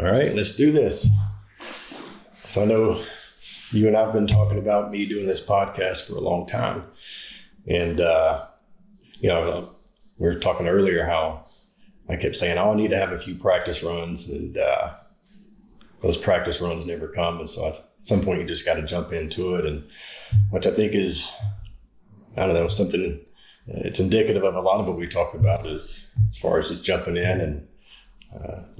All right, let's do this. So I know you and I have been talking about me doing this podcast for a long time. And, we were talking earlier how I kept saying, I need to have a few practice runs. And those practice runs never come. And so at some point you just got to jump into it. And which I think is, I don't know, something, it's indicative of a lot of what we talked about as far as just jumping in and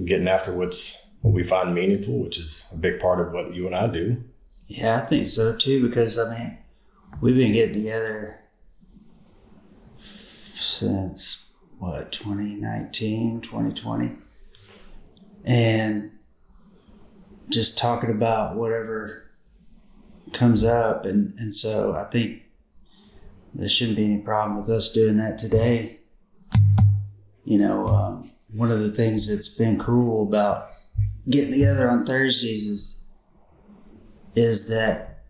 getting after what we find meaningful, which is a big part of what you and I do. Yeah, I think so too, because we've been getting together since 2019, 2020, and just talking about whatever comes up. And so I think there shouldn't be any problem with us doing that today. One of the things that's been cool about getting together on Thursdays is that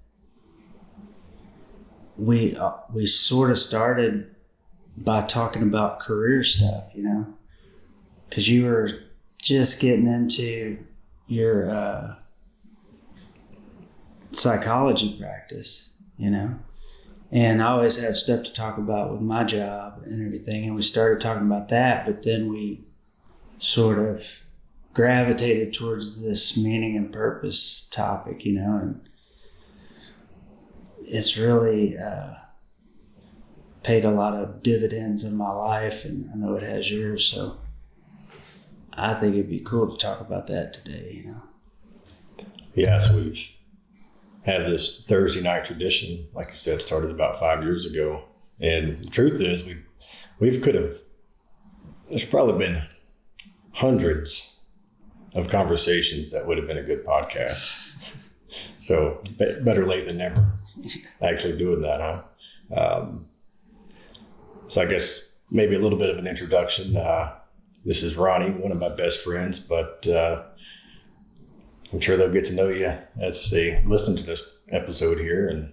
we sort of started by talking about career stuff, because you were just getting into your psychology practice, and I always have stuff to talk about with my job and everything, and we started talking about that, but then we sort of gravitated towards this meaning and purpose topic, and it's really paid a lot of dividends in my life, and I know it has yours, so I think it'd be cool to talk about that today, Yeah, so we've had this Thursday night tradition, like you said, started about 5 years ago, and the truth is there's probably been hundreds of conversations that would have been a good podcast. So better late than never actually doing that, huh? So I guess maybe a little bit of an introduction. This is Ronnie, one of my best friends, but I'm sure they'll get to know you as they listen to this episode here. And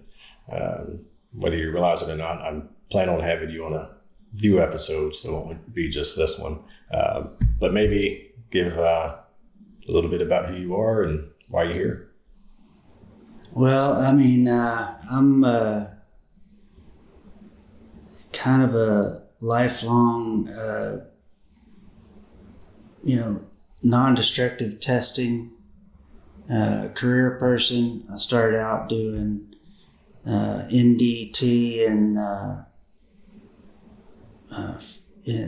whether you realize it or not, I'm planning on having you on a few episodes, so it won't be just this one. But maybe give a little bit about who you are and why you're here. Well, I'm kind of a lifelong, non-destructive testing career person. I started out doing NDT and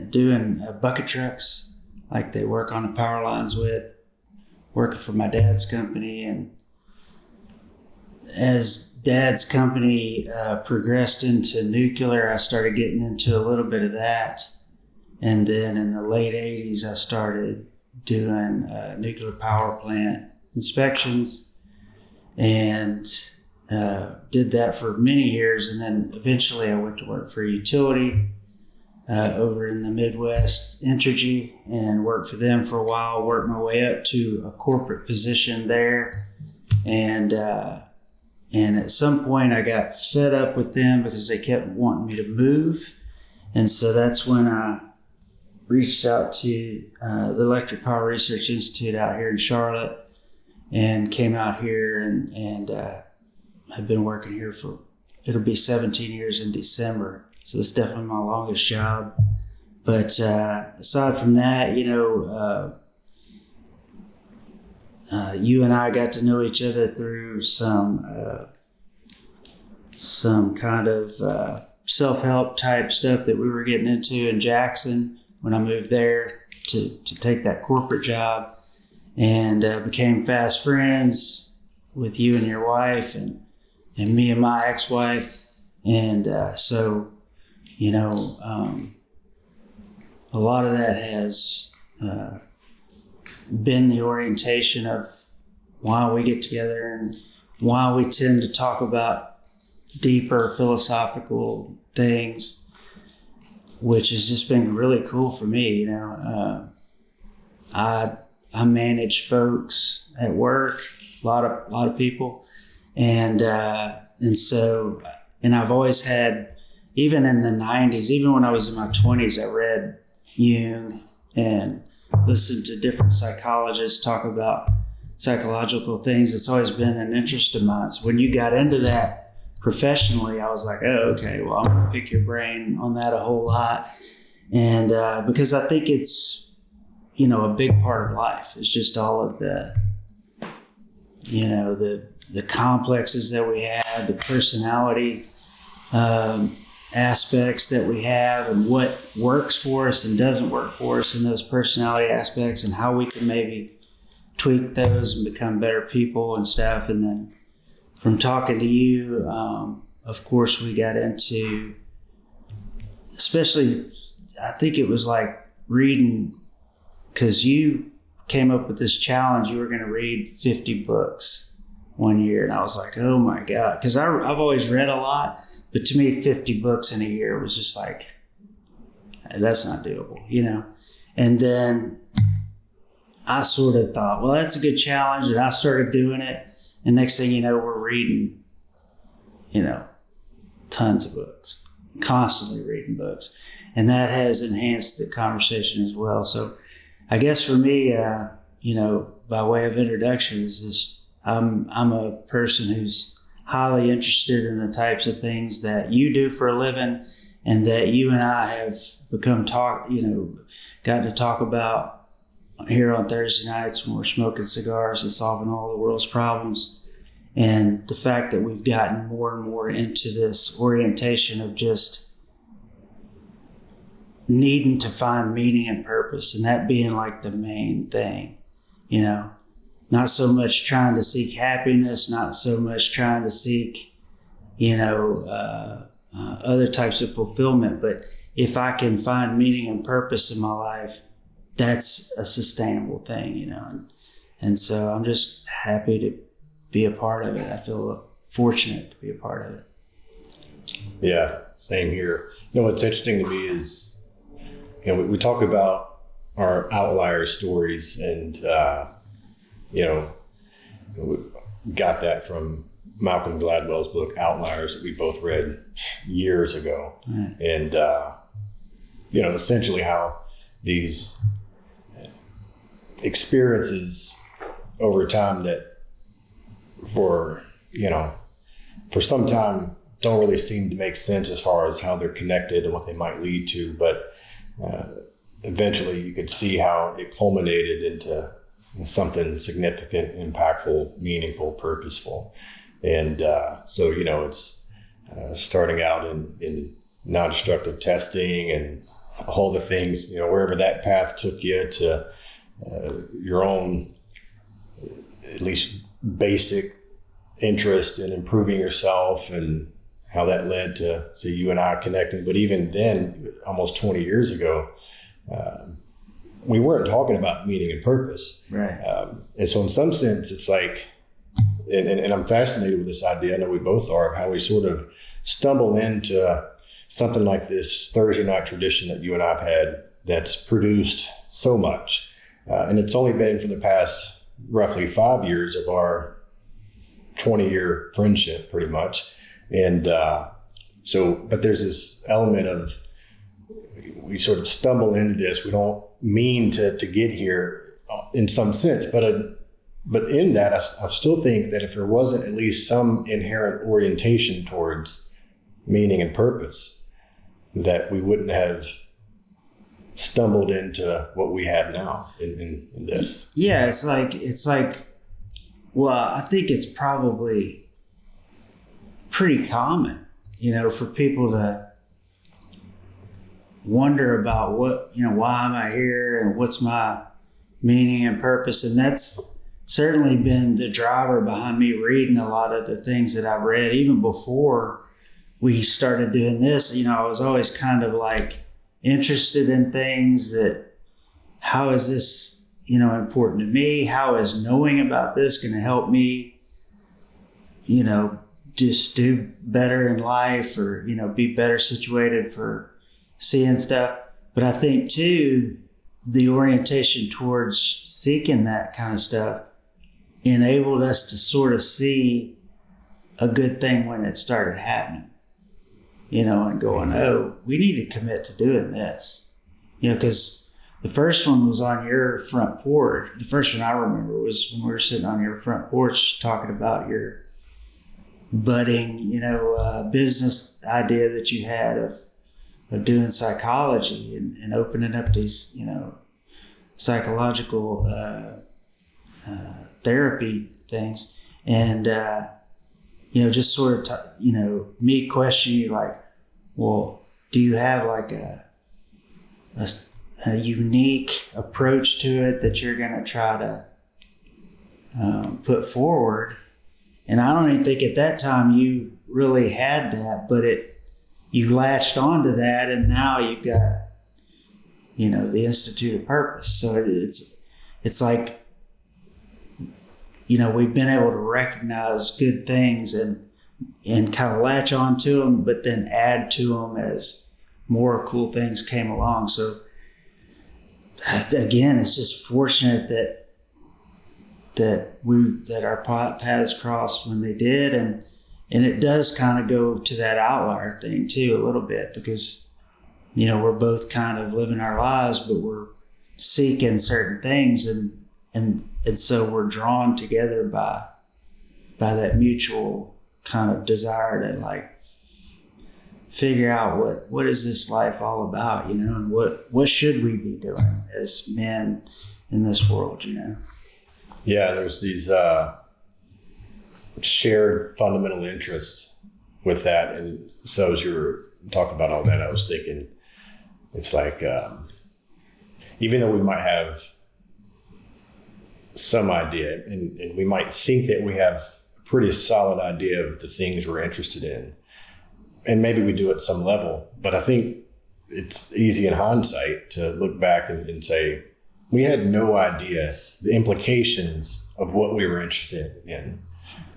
doing bucket trucks, like they work on the power lines with, working for my dad's company. And as dad's company progressed into nuclear, I started getting into a little bit of that. And then in the late 80s, I started doing nuclear power plant inspections and did that for many years. And then eventually I went to work for a utility over in the Midwest, Entergy, and worked for them for a while, worked my way up to a corporate position there. And at some point I got fed up with them because they kept wanting me to move. And so that's when I reached out to the Electric Power Research Institute out here in Charlotte and came out here and I've been working here it'll be 17 years in December. So it's definitely my longest job. But aside from that, you and I got to know each other through some kind of self-help type stuff that we were getting into in Jackson when I moved there to take that corporate job, and became fast friends with you and your wife and me and my ex-wife. And so, a lot of that has been the orientation of why we get together and why we tend to talk about deeper philosophical things, which has just been really cool for me. I manage folks at work, a lot of people, and so I've always had, even in the 90s, even when I was in my 20s, I read Jung and listen to different psychologists talk about psychological things. It's always been an interest of mine. So when you got into that professionally, I was like, oh, okay, well, I'm going to pick your brain on that a whole lot. And because I think it's, a big part of life. It's just all of the, the complexes that we have, the personality aspects that we have, and what works for us and doesn't work for us in those personality aspects, and how we can maybe tweak those and become better people and stuff. And then from talking to you, of course, we got into, especially, I think it was like reading, because you came up with this challenge. You were going to read 50 books one year. And I was like, oh my God. Because I've always read a lot, but to me, 50 books in a year was just like, that's not doable, And then I sort of thought, well, that's a good challenge. And I started doing it. And next thing you know, we're reading, tons of books, constantly reading books. And that has enhanced the conversation as well. So I guess for me, by way of introduction, is just I'm a person who's highly interested in the types of things that you do for a living, and that you and I have got to talk about here on Thursday nights when we're smoking cigars and solving all the world's problems. And the fact that we've gotten more and more into this orientation of just needing to find meaning and purpose, and that being like the main thing, not so much trying to seek happiness, not so much trying to seek, other types of fulfillment. But if I can find meaning and purpose in my life, that's a sustainable thing, and so I'm just happy to be a part of it. I feel fortunate to be a part of it. Yeah, same here. What's interesting to me is, we talk about our outlier stories, and, we got that from Malcolm Gladwell's book, Outliers, that we both read years ago. Right. And, essentially how these experiences over time that for some time don't really seem to make sense as far as how they're connected and what they might lead to, but eventually you could see how it culminated into something significant, impactful, meaningful, purposeful. And so it's starting out in non-destructive testing and all the things, wherever that path took you to your own, at least basic interest in improving yourself, and how that led to you and I connecting. But even then, almost 20 years ago, we weren't talking about meaning and purpose. Right. And so in some sense, it's like, and I'm fascinated with this idea, I know we both are, how we sort of stumble into something like this Thursday night tradition that you and I've had that's produced so much. And it's only been for the past roughly 5 years of our 20-year friendship, pretty much. And but there's this element of, we sort of stumble into this. We don't mean to get here in some sense, but in that, I still think that if there wasn't at least some inherent orientation towards meaning and purpose, that we wouldn't have stumbled into what we have now in this. Yeah, it's like, well, I think it's probably pretty common, for people to wonder about why am I here and what's my meaning and purpose. And that's certainly been the driver behind me reading a lot of the things that I've read. Even before we started doing this, I was always kind of like interested in things that, how is this, important to me? How is knowing about this going to help me, just do better in life, or, be better situated for seeing stuff. But I think too, the orientation towards seeking that kind of stuff enabled us to sort of see a good thing when it started happening, and going, oh, we need to commit to doing this, because the first one was on your front porch. The first one I remember was when we were sitting on your front porch talking about your budding, business idea that you had of doing psychology and opening up these, psychological therapy things. And, just sort of, me questioning you like, well, do you have like a unique approach to it that you're going to try to put forward? And I don't even think at that time you really had that, but you latched onto that, and now you've got, the Institute of Purpose. So it's like, we've been able to recognize good things and kind of latch onto them, but then add to them as more cool things came along. So again, it's just fortunate that our paths crossed when they did, and it does kind of go to that outlier thing too a little bit, because we're both kind of living our lives, but we're seeking certain things, and so we're drawn together by that mutual kind of desire to like figure out what is this life all about, and what should we be doing as men in this world, Yeah, there's these shared fundamental interests with that. And so as you were talking about all that, I was thinking, it's like, even though we might have some idea and we might think that we have a pretty solid idea of the things we're interested in, and maybe we do at some level, but I think it's easy in hindsight to look back and say, we had no idea the implications of what we were interested in,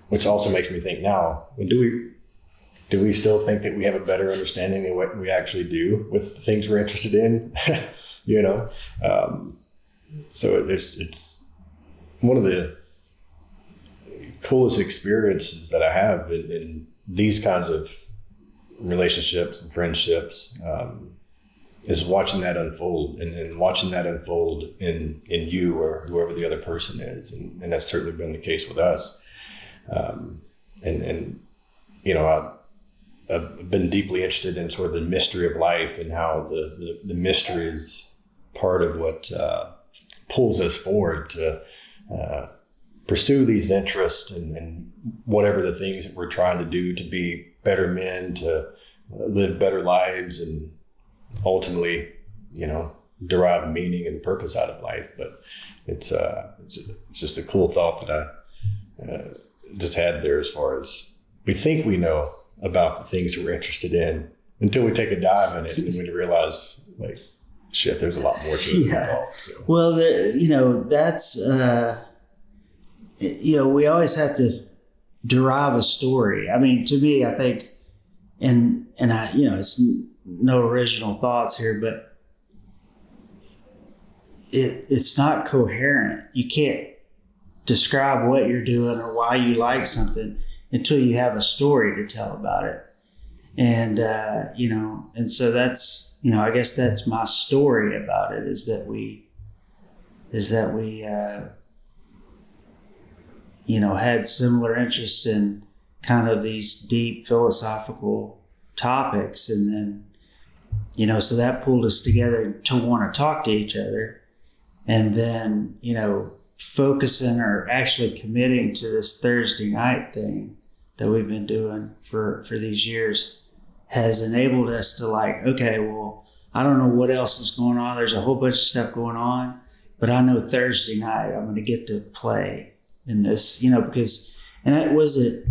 which also makes me think now, do we still think that we have a better understanding of what we actually do with the things we're interested in? So it's one of the coolest experiences that I have in these kinds of relationships and friendships, is watching that unfold and watching that unfold in you or whoever the other person is. And that's certainly been the case with us. I've been deeply interested in sort of the mystery of life and how the mystery is part of what pulls us forward to pursue these interests and whatever the things that we're trying to do to be better men, to live better lives, and ultimately, derive meaning and purpose out of life. But it's just a cool thought that I just had there, as far as we think we know about the things that we're interested in until we take a dive in it and we realize, like, shit, there's a lot more to it involved. So. Well, that's, we always have to derive a story. I mean, to me, I think, and I, it's no original thoughts here, but it's not coherent. You can't describe what you're doing or why you like something until you have a story to tell about it. And, and so that's, I guess that's my story about it, is that we had similar interests in kind of these deep philosophical topics. And then, so that pulled us together to want to talk to each other. And then, focusing or actually committing to this Thursday night thing that we've been doing for these years has enabled us to, like, okay, well, I don't know what else is going on. There's a whole bunch of stuff going on, but I know Thursday night I'm going to get to play in this, because, and that was it,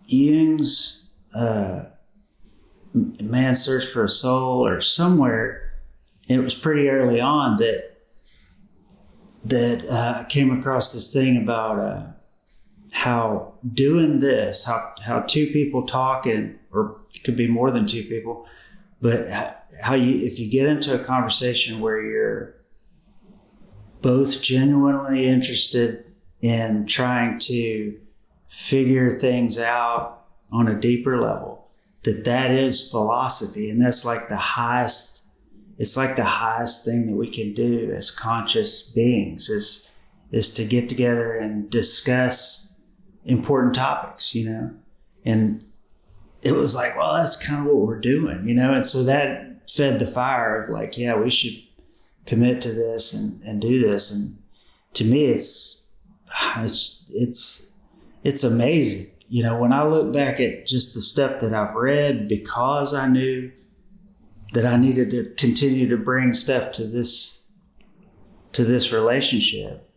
Jung's Man's Search for a Soul, or somewhere, it was pretty early on that I came across this thing about how doing this, how two people talking, or it could be more than two people, but how if you get into a conversation where you're both genuinely interested in trying to figure things out on a deeper level, that is philosophy. And that's like the highest it's like the highest thing that we can do as conscious beings is to get together and discuss important topics, and it was like, well, that's kind of what we're doing, and so that fed the fire of like, yeah, we should commit to this and do this. And to me, it's amazing. When I look back at just the stuff that I've read, because I knew that I needed to continue to bring stuff to this relationship,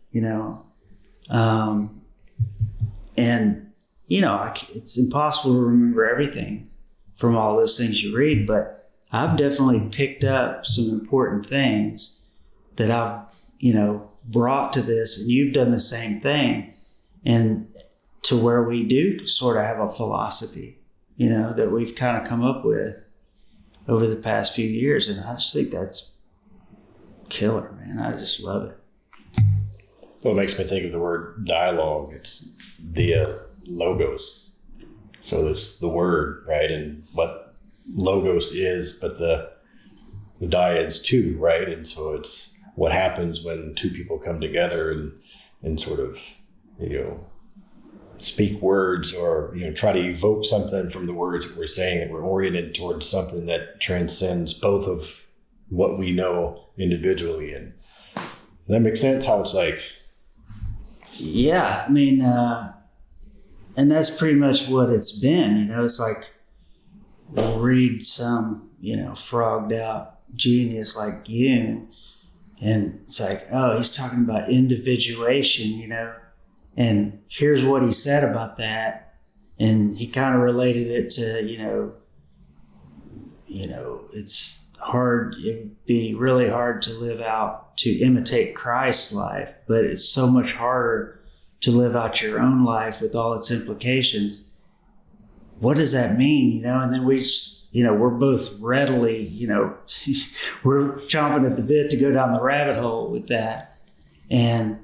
and it's impossible to remember everything from all those things you read, but I've definitely picked up some important things that I've, brought to this, and you've done the same thing, and to where we do sort of have a philosophy, that we've kind of come up with over the past few years. And I just think that's killer, man. I just love it. Well, it makes me think of the word dialogue. It's the logos. So there's the word, right? And what logos is, but the dyads too, right? And so it's what happens when two people come together and sort of, speak words or, try to evoke something from the words that we're saying, that we're oriented towards something that transcends both of what we know individually. And that makes sense how it's like. Yeah. I mean, and that's pretty much what it's been, it's like we'll read some, frogged out genius like Jung, and it's like, oh, he's talking about individuation, and here's what he said about that. And he kind of related it to, it's hard, it'd be really hard to live out, to imitate Christ's life, but it's so much harder to live out your own life with all its implications. What does that mean? And then we just, we're both readily, we're chomping at the bit to go down the rabbit hole with that. And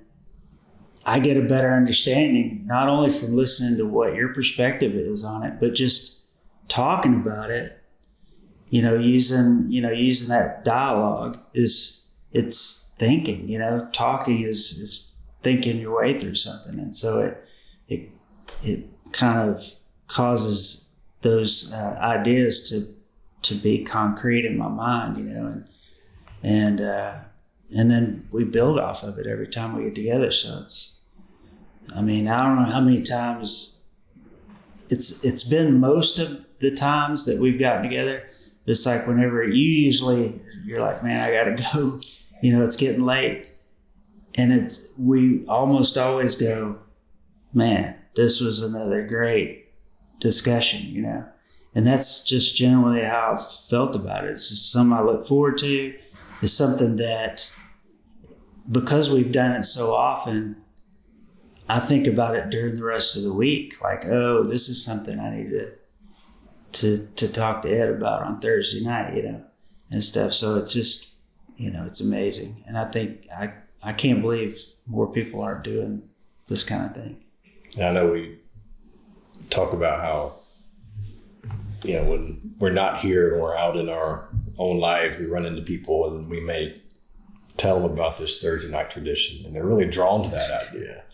I get a better understanding, not only from listening to what your perspective is on it, but just talking about it, using that dialogue it's thinking, talking is thinking your way through something. And so it kind of causes those ideas to be concrete in my mind, and then we build off of it every time we get together. So I don't know how many times it's been most of the times that we've gotten together. It's like whenever you're like, man, I gotta go, it's getting late. And we almost always go, man, this was another great discussion, and that's just generally how I've felt about it. It's just something I look forward to. It's something that, because we've done it so often, I think about it during the rest of the week. Like, oh, this is something I need to talk to Ed about on Thursday night, and stuff. So it's just, it's amazing. And I think I can't believe more people aren't doing this kind of thing. I know we talk about how, when we're not here and we're out in our own life, we run into people and we may tell them about this Thursday night tradition, and they're really drawn to that idea,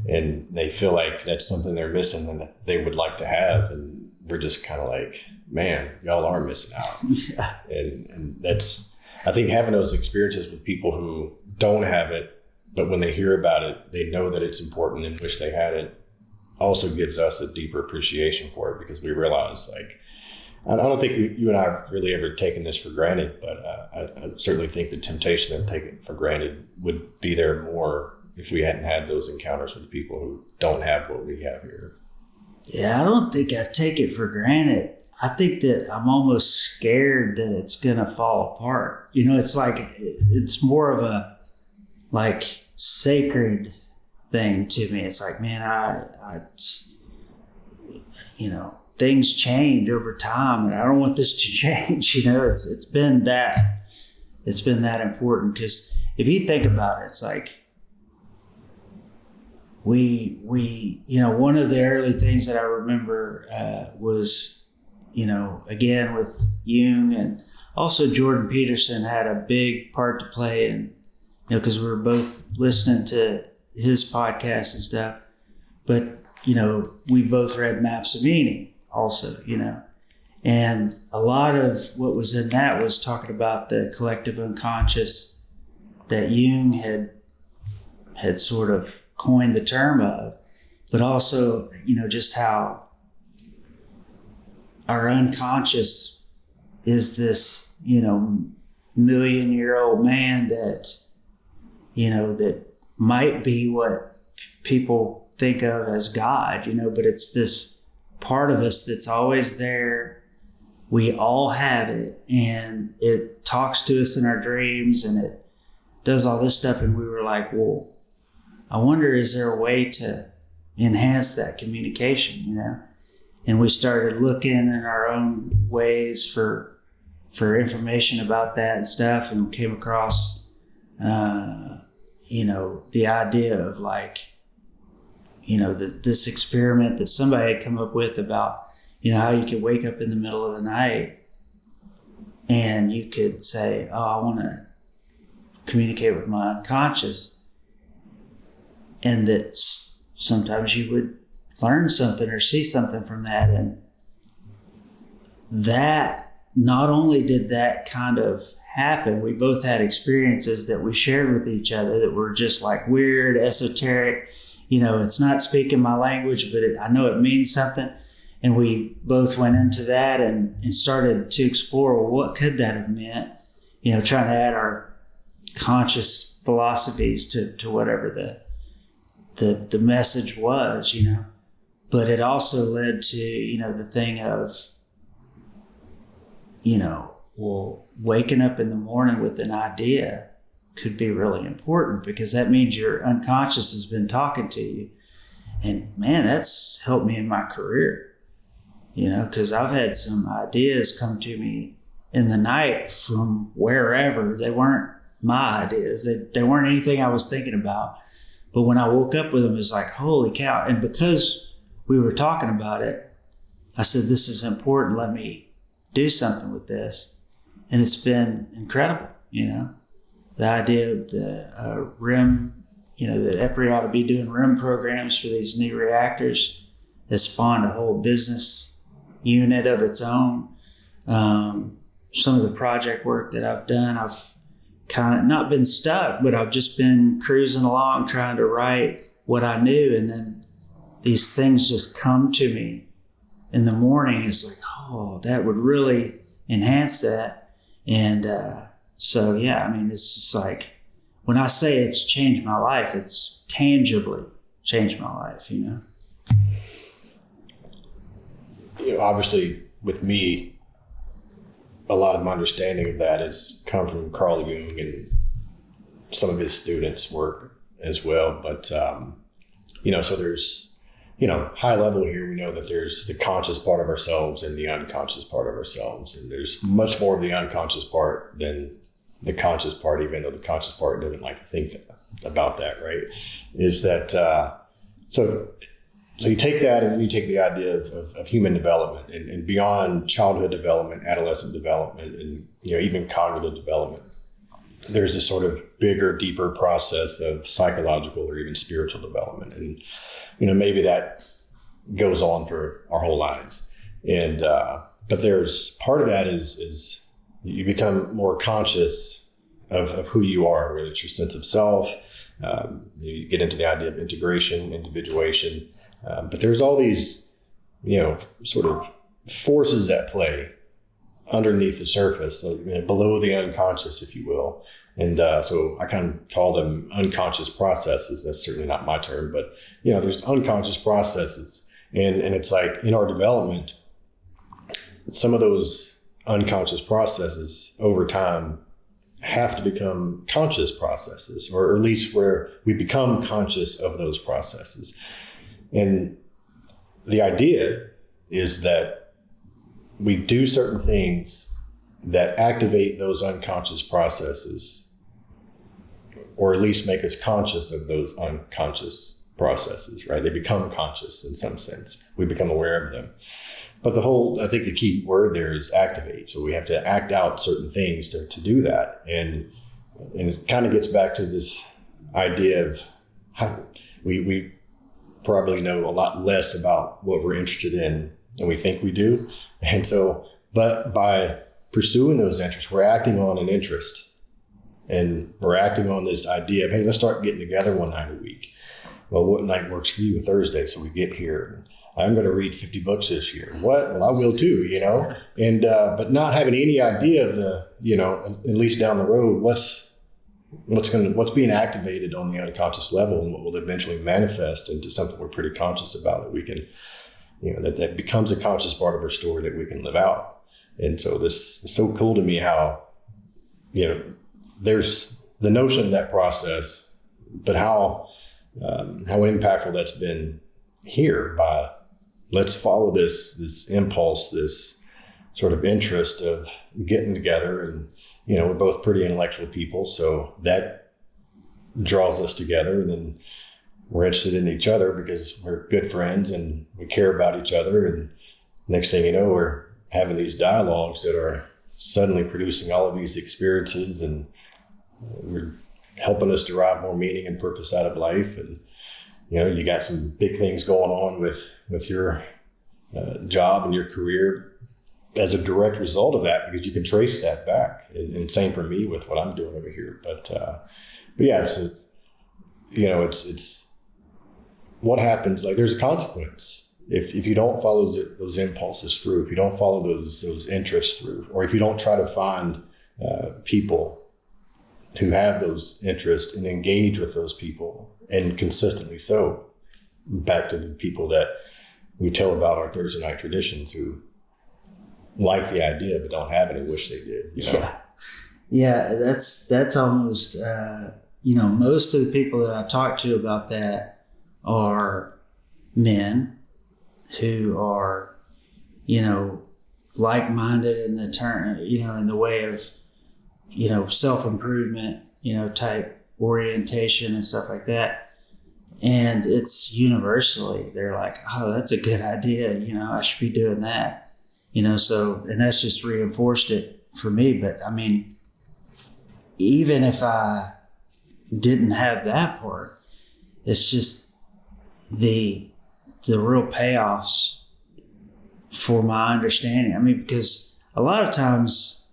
and they feel like that's something they're missing and that they would like to have. And we're just kind of like, man, y'all are missing out. Yeah. And that's, I think, having those experiences with people who don't have it, but when they hear about it, they know that it's important and wish they had it, also gives us a deeper appreciation for it, because we realize, like, I don't think you and I have really ever taken this for granted, but I certainly think the temptation of taking it for granted would be there more if we hadn't had those encounters with people who don't have what we have here. Yeah, I don't think I take it for granted. I think that I'm almost scared that it's going to fall apart. It's like, it's more of a like sacred thing to me. It's like, man, I things change over time, and I don't want this to change. It's been that important, because if you think about it, it's like we one of the early things that I remember was, again with Jung and Also, Jordan Peterson had a big part to play in, because we were both listening to his podcast and stuff. But, we both read Maps of Meaning also, And a lot of what was in that was talking about the collective unconscious that Jung had sort of coined the term of, but also, just how our unconscious is this, million-year-old man that, that might be what people think of as God, but it's this part of us that's always there. We all have it, and it talks to us in our dreams, and it does all this stuff. And we were like, well, I wonder, is there a way to enhance that communication, And we started looking in our own ways for information about that and stuff, and came across, the idea of this experiment that somebody had come up with about, how you could wake up in the middle of the night and you could say, oh, I want to communicate with my unconscious. And that sometimes you would learn something or see something from that. And that, not only did that kind of happen, we both had experiences that we shared with each other that were just like weird, esoteric. It's not speaking my language, but I know it means something. And we both went into that and started to explore, well, what could that have meant? Trying to add our conscious philosophies to whatever the message was, But it also led to, the thing of, well, waking up in the morning with an idea could be really important, because that means your unconscious has been talking to you. And man, that's helped me in my career, because I've had some ideas come to me in the night from wherever. They weren't my ideas. They weren't anything I was thinking about. But when I woke up with them, it's like, holy cow. And because we were talking about it, I said, this is important. Let me do something with this. And it's been incredible, The idea of the RIM, that EPRI ought to be doing RIM programs for these new reactors has spawned a whole business unit of its own. Some of the project work that I've done, I've kind of not been stuck, but I've just been cruising along trying to write what I knew. And then these things just come to me in the morning. It's like, oh, that would really enhance that. And so, yeah, it's just like, when I say it's changed my life, it's tangibly changed my life, Obviously, with me, a lot of my understanding of that has come from Carl Jung and some of his students' work as well. But, so there's, high level here, we know that there's the conscious part of ourselves and the unconscious part of ourselves. And there's much more of the unconscious part than the conscious part, even though the conscious part doesn't like to think about that, right? Is that, so you take that and then you take the idea of human development and beyond childhood development, adolescent development, and, even cognitive development. There's this sort of bigger, deeper process of psychological or even spiritual development. And, maybe that goes on for our whole lives. And, but there's part of that is you become more conscious of who you are, whether it's your sense of self. You get into the idea of integration, individuation. But there's all these, sort of forces at play underneath the surface, so, below the unconscious, if you will. And so I kind of call them unconscious processes. That's certainly not my term, but, there's unconscious processes. And it's like in our development, some of those unconscious processes over time have to become conscious processes, or at least where we become conscious of those processes. And the idea is that we do certain things that activate those unconscious processes, or at least make us conscious of those unconscious processes, right? They become conscious in some sense. We become aware of them. But I think the key word there is activate. So we have to act out certain things to do that. And it kind of gets back to this idea of how we probably know a lot less about what we're interested in than we think we do. And so, but by pursuing those interests, we're acting on an interest. And we're acting on this idea of, hey, let's start getting together one night a week. Well, what night works for you? Thursday. So we get here. I'm going to read 50 books this year. What? Well, I will too, and, but not having any idea of at least down the road, what's being activated on the unconscious level and what will eventually manifest into something we're pretty conscious about, that we can, that becomes a conscious part of our story that we can live out. And so this is so cool to me how, there's the notion of that process, but how impactful that's been here by, let's follow this impulse, this sort of interest of getting together. And, we're both pretty intellectual people, so that draws us together. And then we're interested in each other because we're good friends and we care about each other. And next thing you know, we're having these dialogues that are suddenly producing all of these experiences, and we're helping us derive more meaning and purpose out of life. And, you got some big things going on with your job and your career as a direct result of that, because you can trace that back. And same for me with what I'm doing over here. But yeah, it's what happens. Like, there's a consequence if you don't follow those impulses through, if you don't follow those interests through, or if you don't try to find people who have those interests and engage with those people, and consistently so. Back to the people that we tell about our Thursday night traditions, who like the idea but don't have it and wish they did. Yeah, that's almost most of the people that I talk to about that are men who are like-minded in the turn, in the way of self-improvement, type orientation and stuff like that. And it's universally, they're like, oh, that's a good idea. I should be doing that, so, and that's just reinforced it for me. But I mean, even if I didn't have that part, it's just the real payoffs for my understanding. I mean, because a lot of times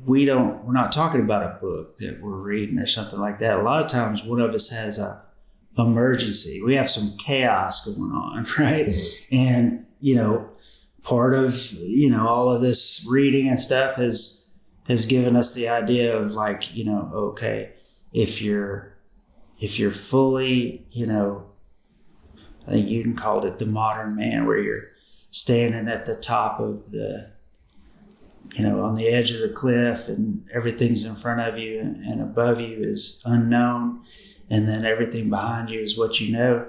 we're not talking about a book that we're reading or something like that. A lot of times one of us has a emergency. We have some chaos going on, right? And, part of, all of this reading and stuff has given us the idea of like, okay, if you're fully, I think you can call it the modern man, where you're standing at the top of the, on the edge of the cliff, and everything's in front of you and above you is unknown. And then everything behind you is what you know,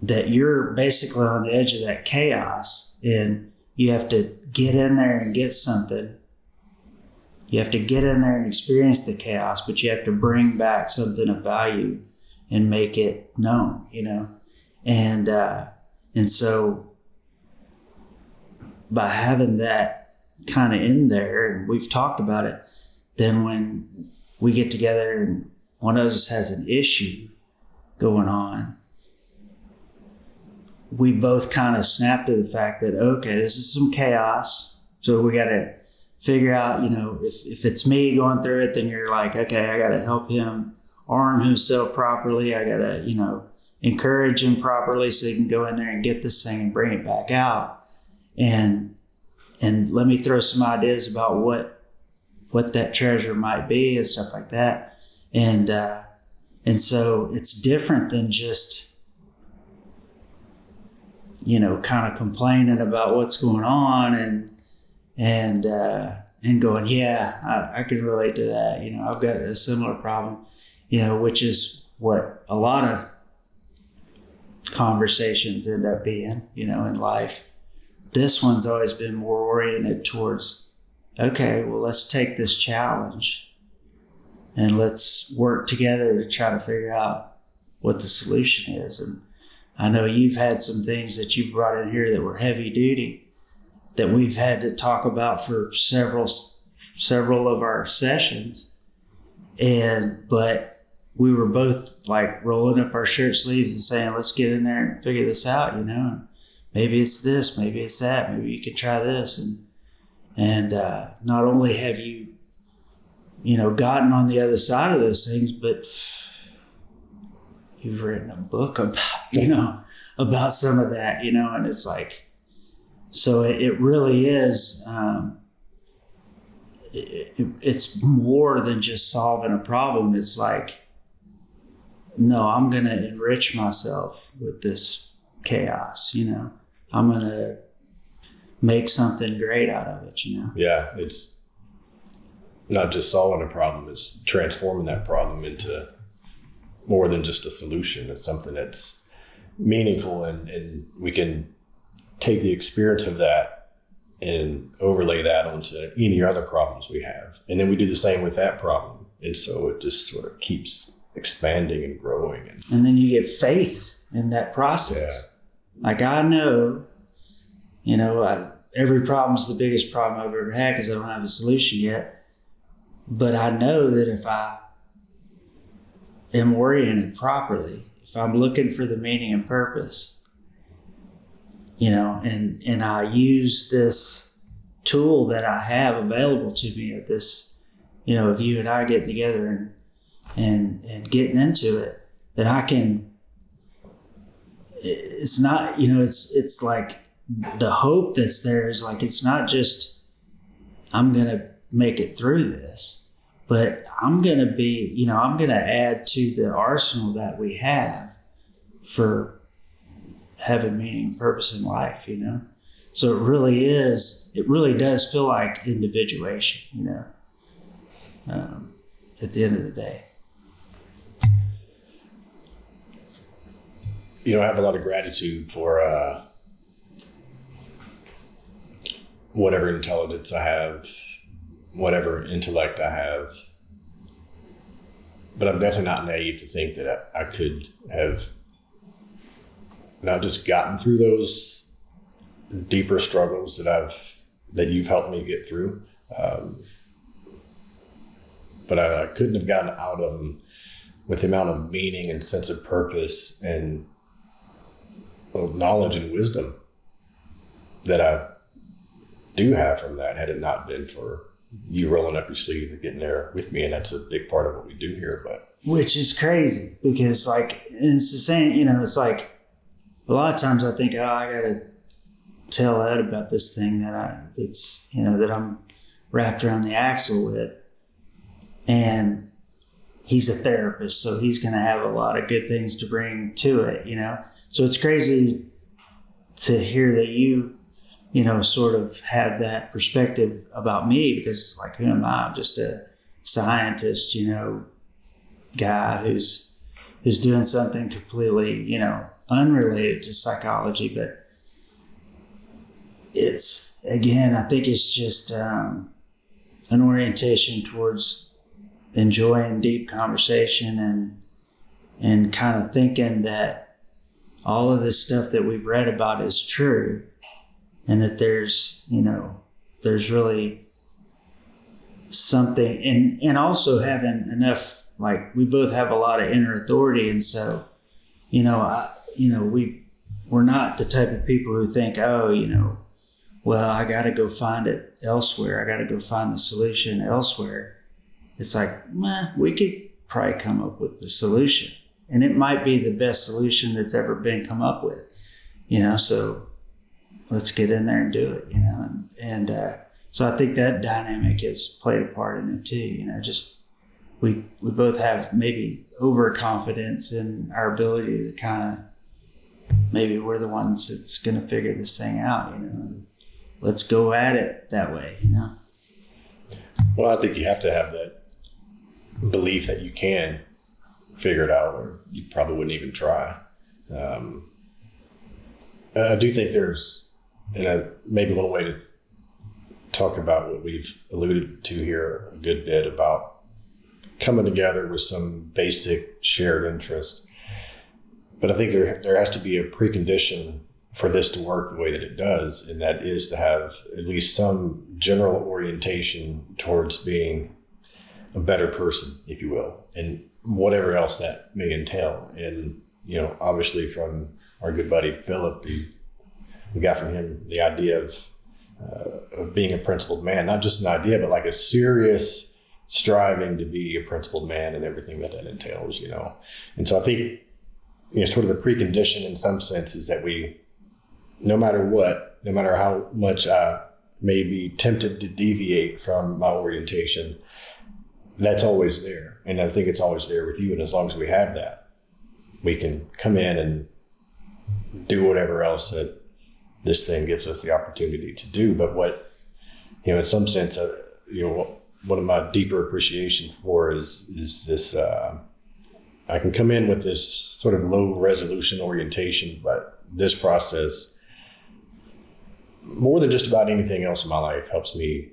that you're basically on the edge of that chaos, and you have to get in there and get something. You have to get in there and experience the chaos, but you have to bring back something of value and make it known, and so by having that kind of in there, and we've talked about it, then when we get together and one of us has an issue going on, we both kind of snap to the fact that, okay, this is some chaos. So we got to figure out, if it's me going through it, then you're like, okay, I got to help him arm himself properly. I got to, encourage him properly so he can go in there and get this thing and bring it back out. And let me throw some ideas about what that treasure might be and stuff like that. And so it's different than just, kind of complaining about what's going on and going, yeah, I can relate to that. I've got a similar problem, which is what a lot of conversations end up being, in life. This one's always been more oriented towards, okay, well, let's take this challenge and let's work together to try to figure out what the solution is. And I know you've had some things that you brought in here that were heavy duty, that we've had to talk about for several of our sessions. But we were both like rolling up our shirt sleeves and saying, let's get in there and figure this out, and maybe it's this, maybe it's that, maybe you can try this. And not only have you gotten on the other side of those things, but you've written a book about some of that, and it's like, so it really is, it's more than just solving a problem. It's like, no, I'm going to enrich myself with this chaos, I'm going to make something great out of it, Yeah, it's not just solving a problem, it's transforming that problem into more than just a solution. It's something that's meaningful, and we can take the experience of that and overlay that onto any other problems we have. And then we do the same with that problem. And so it just sort of keeps expanding and growing. And then you get faith in that process. Yeah. Like I know, every problem's the biggest problem I've ever had because I don't have a solution yet. But I know that if I am oriented properly, if I'm looking for the meaning and purpose, and I use this tool that I have available to me of this, of you and I getting together and getting into it, that I can, it's not, it's like the hope that's there is like, it's not just, I'm going to make it through this, but I'm going to be, I'm going to add to the arsenal that we have for having meaning and purpose in life, So it really does feel like individuation, at the end of the day. I have a lot of gratitude for whatever intelligence I have, whatever intellect I have. But I'm definitely not naive to think that I could have not just gotten through those deeper struggles that you've helped me get through, but I couldn't have gotten out of them with the amount of meaning and sense of purpose and knowledge and wisdom that I do have from that, had it not been for you rolling up your sleeve and getting there with me. And that's a big part of what we do here. Which is crazy because it's the same, it's like a lot of times I think, I got to tell Ed about this thing that I'm wrapped around the axle with. And he's a therapist, so he's going to have a lot of good things to bring to it, So it's crazy to hear that you, sort of have that perspective about me because, like, who am I? I'm just a scientist, guy who's doing something completely, unrelated to psychology. But it's, again, I think it's just an orientation towards enjoying deep conversation and kind of thinking that all of this stuff that we've read about is true, and that there's really something, and also having enough, like, we both have a lot of inner authority. And so, we're not the type of people who think, well, I got to go find it elsewhere. I got to go find the solution elsewhere. It's like, we could probably come up with the solution, and it might be the best solution that's ever been come up with, so let's get in there and do it, and so I think that dynamic has played a part in it too, just we both have maybe overconfidence in our ability to kind of, maybe we're the ones that's going to figure this thing out, and let's go at it that way, Well, I think you have to have that belief that you can figure it out, or you probably wouldn't even try. I do think there's, and maybe one way to talk about what we've alluded to here a good bit about coming together with some basic shared interest. But I think there has to be a precondition for this to work the way that it does, and that is to have at least some general orientation towards being a better person, if you will, and whatever else that may entail. And, obviously from our good buddy Philip, we got from him the idea of being a principled man, not just an idea, but like a serious striving to be a principled man and everything that entails, And so I think, sort of the precondition in some sense is that we, no matter how much I may be tempted to deviate from my orientation, that's always there. And I think it's always there with you. And as long as we have that, we can come in and do whatever else that this thing gives us the opportunity to do. But what, in some sense, one of my deeper appreciation for is this, I can come in with this sort of low resolution orientation, but this process, more than just about anything else in my life, helps me,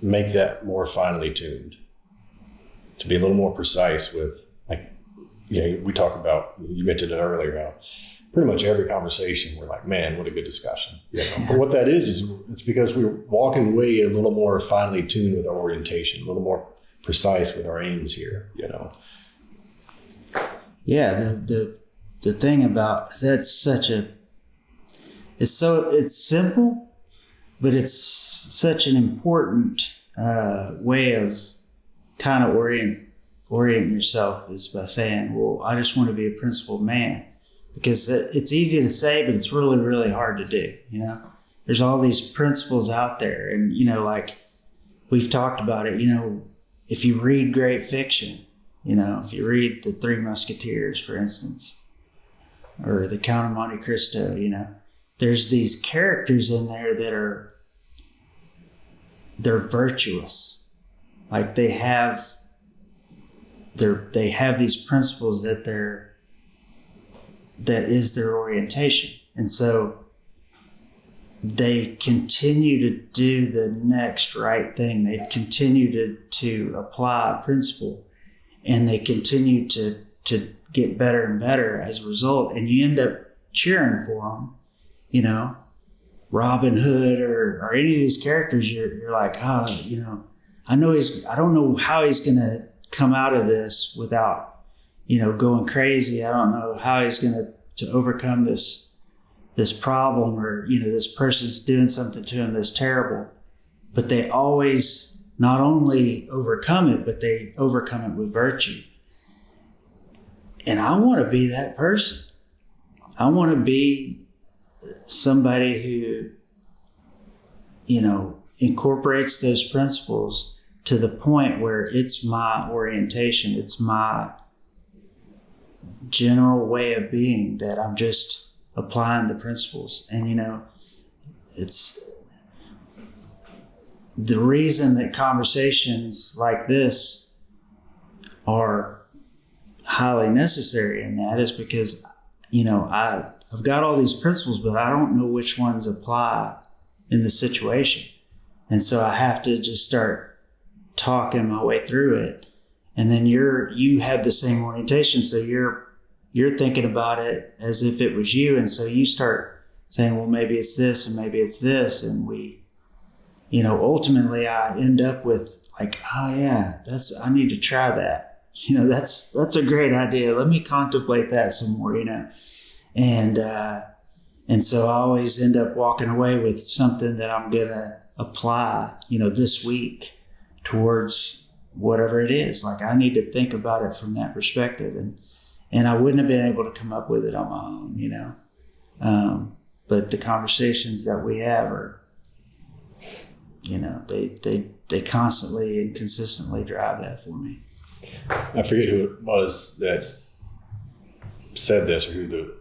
make that more finely tuned, to be a little more precise with, like, we talk about, you mentioned it earlier, how pretty much every conversation we're like, man, what a good discussion. But what that is it's because we're walking away a little more finely tuned with our orientation, a little more precise with our aims here, Yeah, the thing about that's it's simple, but it's such an important way of kind of orient yourself, is by saying, well, I just want to be a principled man. Because it's easy to say, but it's really, really hard to do, There's all these principles out there. And, like we've talked about it, if you read great fiction, if you read The Three Musketeers, for instance, or The Count of Monte Cristo, there's these characters in there that they're virtuous. Like they have these principles that is their orientation. And so they continue to do the next right thing. They continue to apply a principle, and they continue to get better and better as a result. And you end up cheering for them, Robin Hood or any of these characters. You're like, I don't know how he's going to come out of this without, going crazy. I don't know how he's going to overcome this problem, or, this person's doing something to him that's terrible. But they always not only overcome it, but they overcome it with virtue. And I want to be that person. I want to be somebody who, incorporates those principles to the point where it's my orientation, it's my general way of being, that I'm just applying the principles. And it's the reason that conversations like this are highly necessary in that is because I've got all these principles, but I don't know which ones apply in the situation. And so I have to just start talking my way through it. And then you have the same orientation, so you're thinking about it as if it was you. And so you start saying, well, maybe it's this and maybe it's this. And we, ultimately I end up with like, oh yeah, I need to try that. That's a great idea. Let me contemplate that some more, And so I always end up walking away with something that I'm going to apply, this week towards whatever it is. Like I need to think about it from that perspective. And I wouldn't have been able to come up with it on my own, but the conversations that we have are, they constantly and consistently drive that for me. I forget who it was that said this, or who the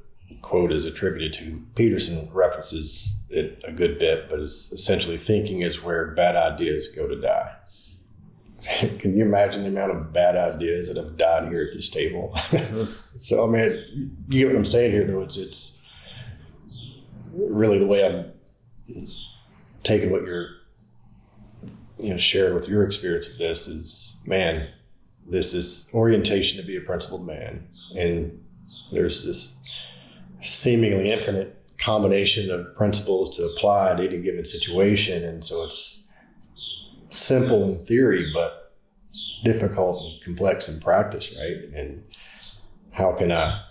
quote is attributed to. Peterson references it a good bit, but it's essentially, thinking is where bad ideas go to die. Can you imagine the amount of bad ideas that have died here at this table? So, I mean, you get what I'm saying here, though. It's really the way I'm taking what you're, sharing with your experience of this is, man, this is orientation to be a principled man. And there's this seemingly infinite combination of principles to apply in any given situation. And so it's simple in theory, but difficult and complex in practice, right? And how can I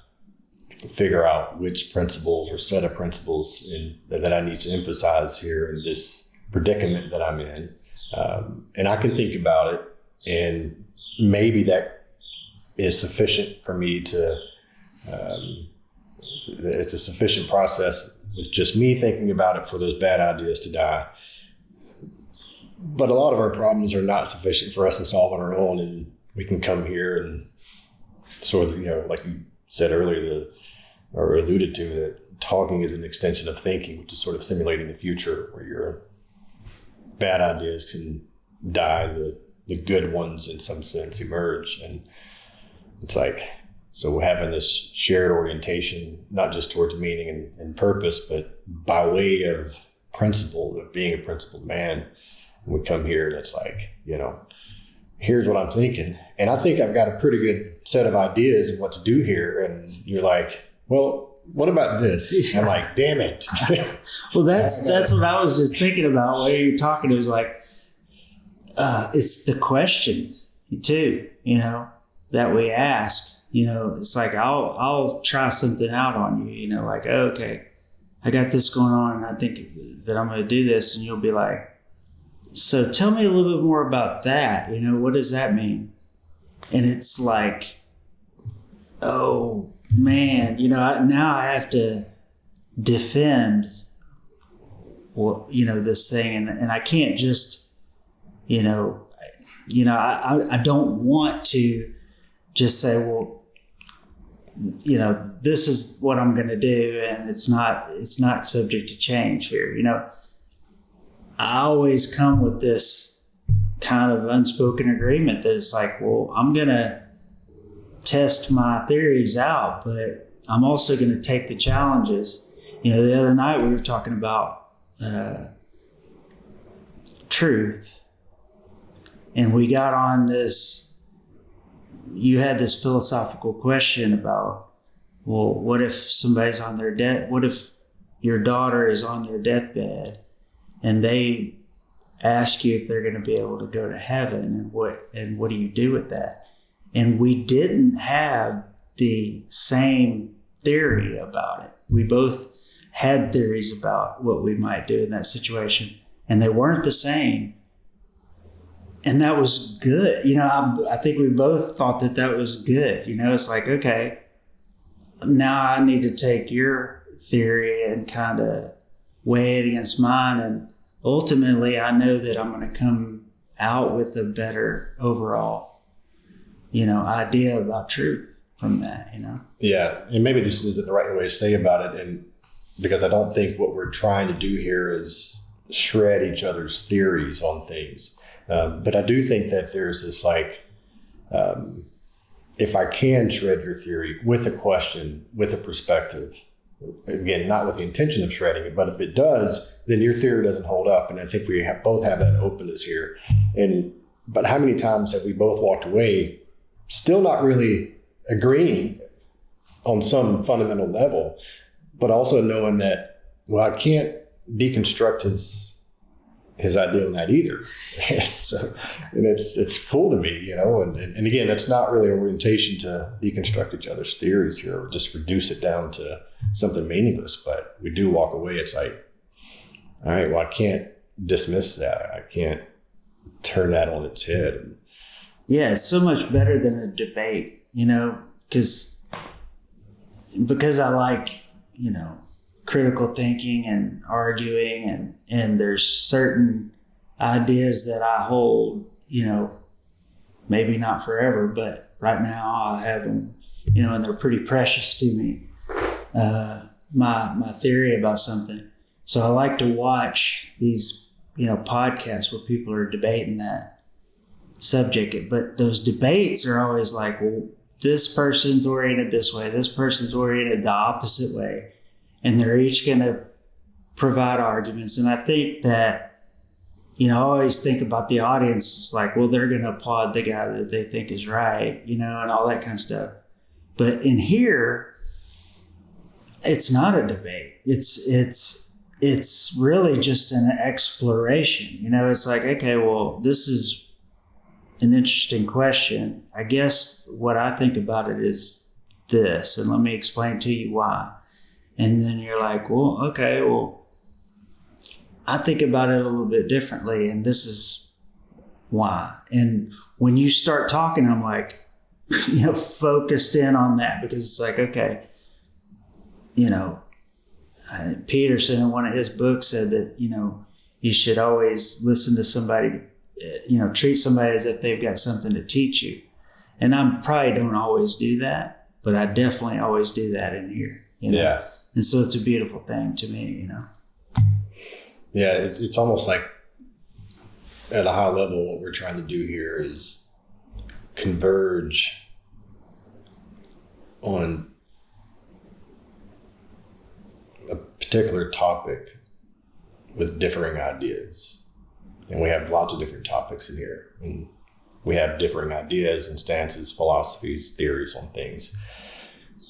figure out which principles or set of principles that I need to emphasize here in this predicament that I'm in? And I can think about it, and maybe that is sufficient for me to, it's a sufficient process with just me thinking about it for those bad ideas to die. But a lot of our problems are not sufficient for us to solve on our own, and we can come here and sort of, like you said earlier, or alluded to, that talking is an extension of thinking, which is sort of simulating the future where your bad ideas can die, the good ones in some sense emerge. And it's like, so having this shared orientation, not just towards meaning and purpose, but by way of principle, of being a principled man. And we come here and it's like, here's what I'm thinking. And I think I've got a pretty good set of ideas of what to do here. And you're like, well, what about this? I'm like, damn it. Well, that's what I was just thinking about while you were talking. It was like, it's the questions too, that we ask. It's like, I'll try something out on you, like, oh, okay, I got this going on and I think that I'm going to do this. And you'll be like, so tell me a little bit more about that. What does that mean? And it's like, oh man, now I have to defend this thing. And I can't just, I don't want to just say, well, this is what I'm going to do, and it's not subject to change here. I always come with this kind of unspoken agreement that it's like, well, I'm going to test my theories out, but I'm also going to take the challenges. The other night we were talking about truth, and we got on this. You had this philosophical question about, well, what if somebody's on their what if your daughter is on their deathbed and they ask you if they're going to be able to go to heaven, and what do you do with that? And we didn't have the same theory about it. We both had theories about what we might do in that situation, and they weren't the same. And that was good. I think we both thought that was good. It's like, okay, now I need to take your theory and kind of weigh it against mine. And ultimately, I know that I'm going to come out with a better overall, idea about truth from that, Yeah. And maybe this isn't the right way to say about it. And because I don't think what we're trying to do here is shred each other's theories on things. But I do think that there's this if I can shred your theory with a question, with a perspective, again, not with the intention of shredding it, but if it does, then your theory doesn't hold up. And I think we both have that openness here. But how many times have we both walked away still not really agreeing on some fundamental level, but also knowing that, well, I can't deconstruct his idea on that either. And it's cool to me, and again, that's not really orientation to deconstruct each other's theories here or just reduce it down to something meaningless. But we do walk away. It's like, all right, well, I can't dismiss that. I can't turn that on its head. Yeah, it's so much better than a debate, because I like, critical thinking and arguing, and there's certain ideas that I hold, maybe not forever, but right now I have them, and they're pretty precious to me. My theory about something. So I like to watch these, podcasts where people are debating that subject, but those debates are always like, well, this person's oriented this way, this person's oriented the opposite way. And they're each going to provide arguments. And I think that, I always think about the audience. It's like, well, they're going to applaud the guy that they think is right, and all that kind of stuff. But in here, it's not a debate. It's really just an exploration. You know, it's like, okay, well, this is an interesting question. I guess what I think about it is this, and let me explain to you why. And then you're like, well, okay, well, I think about it a little bit differently, and this is why. And when you start talking, I'm like, focused in on that, because it's like, okay, Peterson in one of his books said that, you should always listen to somebody, treat somebody as if they've got something to teach you. And I probably don't always do that, but I definitely always do that in here. Yeah. And so it's a beautiful thing to me, Yeah, it's almost like at a high level, what we're trying to do here is converge on a particular topic with differing ideas. And we have lots of different topics in here. And we have differing ideas and stances, philosophies, theories on things.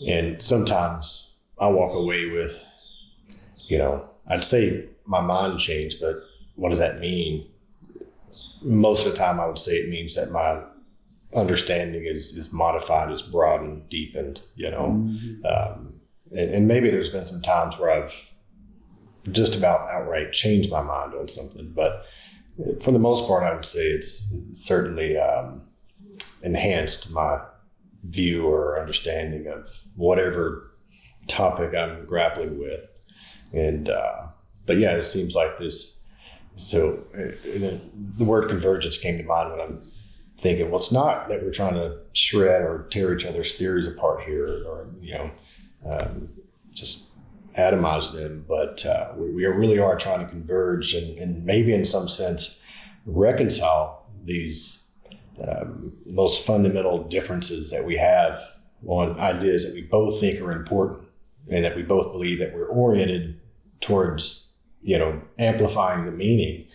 And sometimes I walk away with, I'd say my mind changed, but what does that mean? Most of the time I would say it means that my understanding is modified, is broadened, deepened, Mm-hmm. And maybe there's been some times where I've just about outright changed my mind on something, but for the most part, I would say it's certainly enhanced my view or understanding of whatever topic I'm grappling with. And, but yeah, it seems like this. So the word convergence came to mind when I'm thinking, well, it's not that we're trying to shred or tear each other's theories apart here, or, just atomize them, but we really are trying to converge and maybe in some sense reconcile these most fundamental differences that we have on ideas that we both think are important and that we both believe that we're oriented towards, amplifying the meaning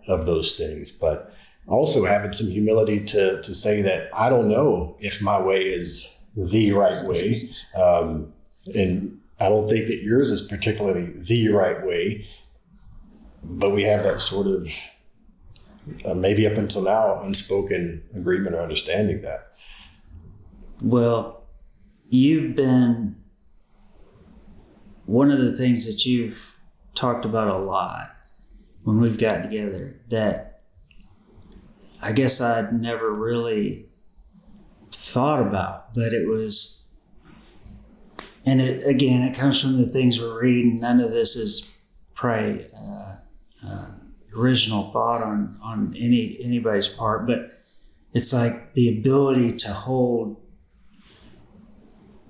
of those things, but also having some humility to say that I don't know if my way is the right way. And I don't think that yours is particularly the right way, but we have that sort of, maybe up until now, unspoken agreement or understanding that. Well, you've been, one of the things that you've talked about a lot when we've gotten together that I guess I'd never really thought about, but it was, and it comes from the things we're reading. None of this is probably original thought on anybody's part, but it's like the ability to hold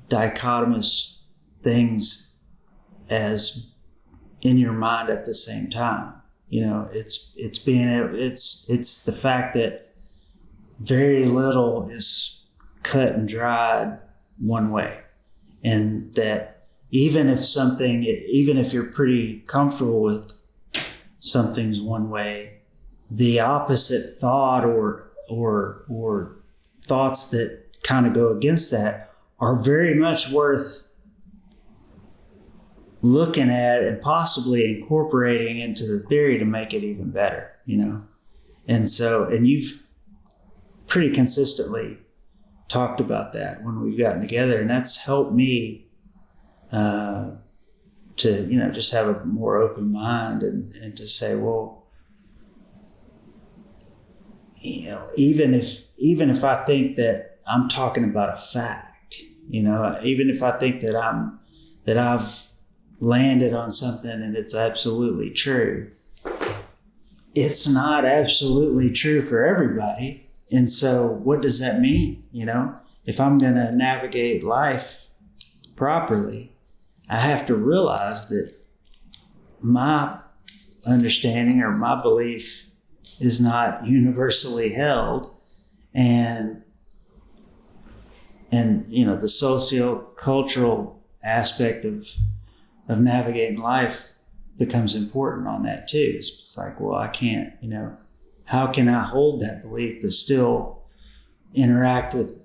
dichotomous things as in your mind at the same time. It's the fact that very little is cut and dried one way. And that even if you're pretty comfortable with something's one way, the opposite thought or thoughts that kind of go against that are very much worth looking at and possibly incorporating into the theory to make it even better, And so, and you've pretty consistently talked about that when we've gotten together, and that's helped me to just have a more open mind and to say, well, even if I think that I'm talking about a fact, even if I think that I've landed on something and it's absolutely true, it's not absolutely true for everybody. And so what does that mean? If I'm going to navigate life properly, I have to realize that my understanding or my belief is not universally held. And the socio-cultural aspect of navigating life becomes important on that too. It's like, well, I can't, how can I hold that belief but still interact with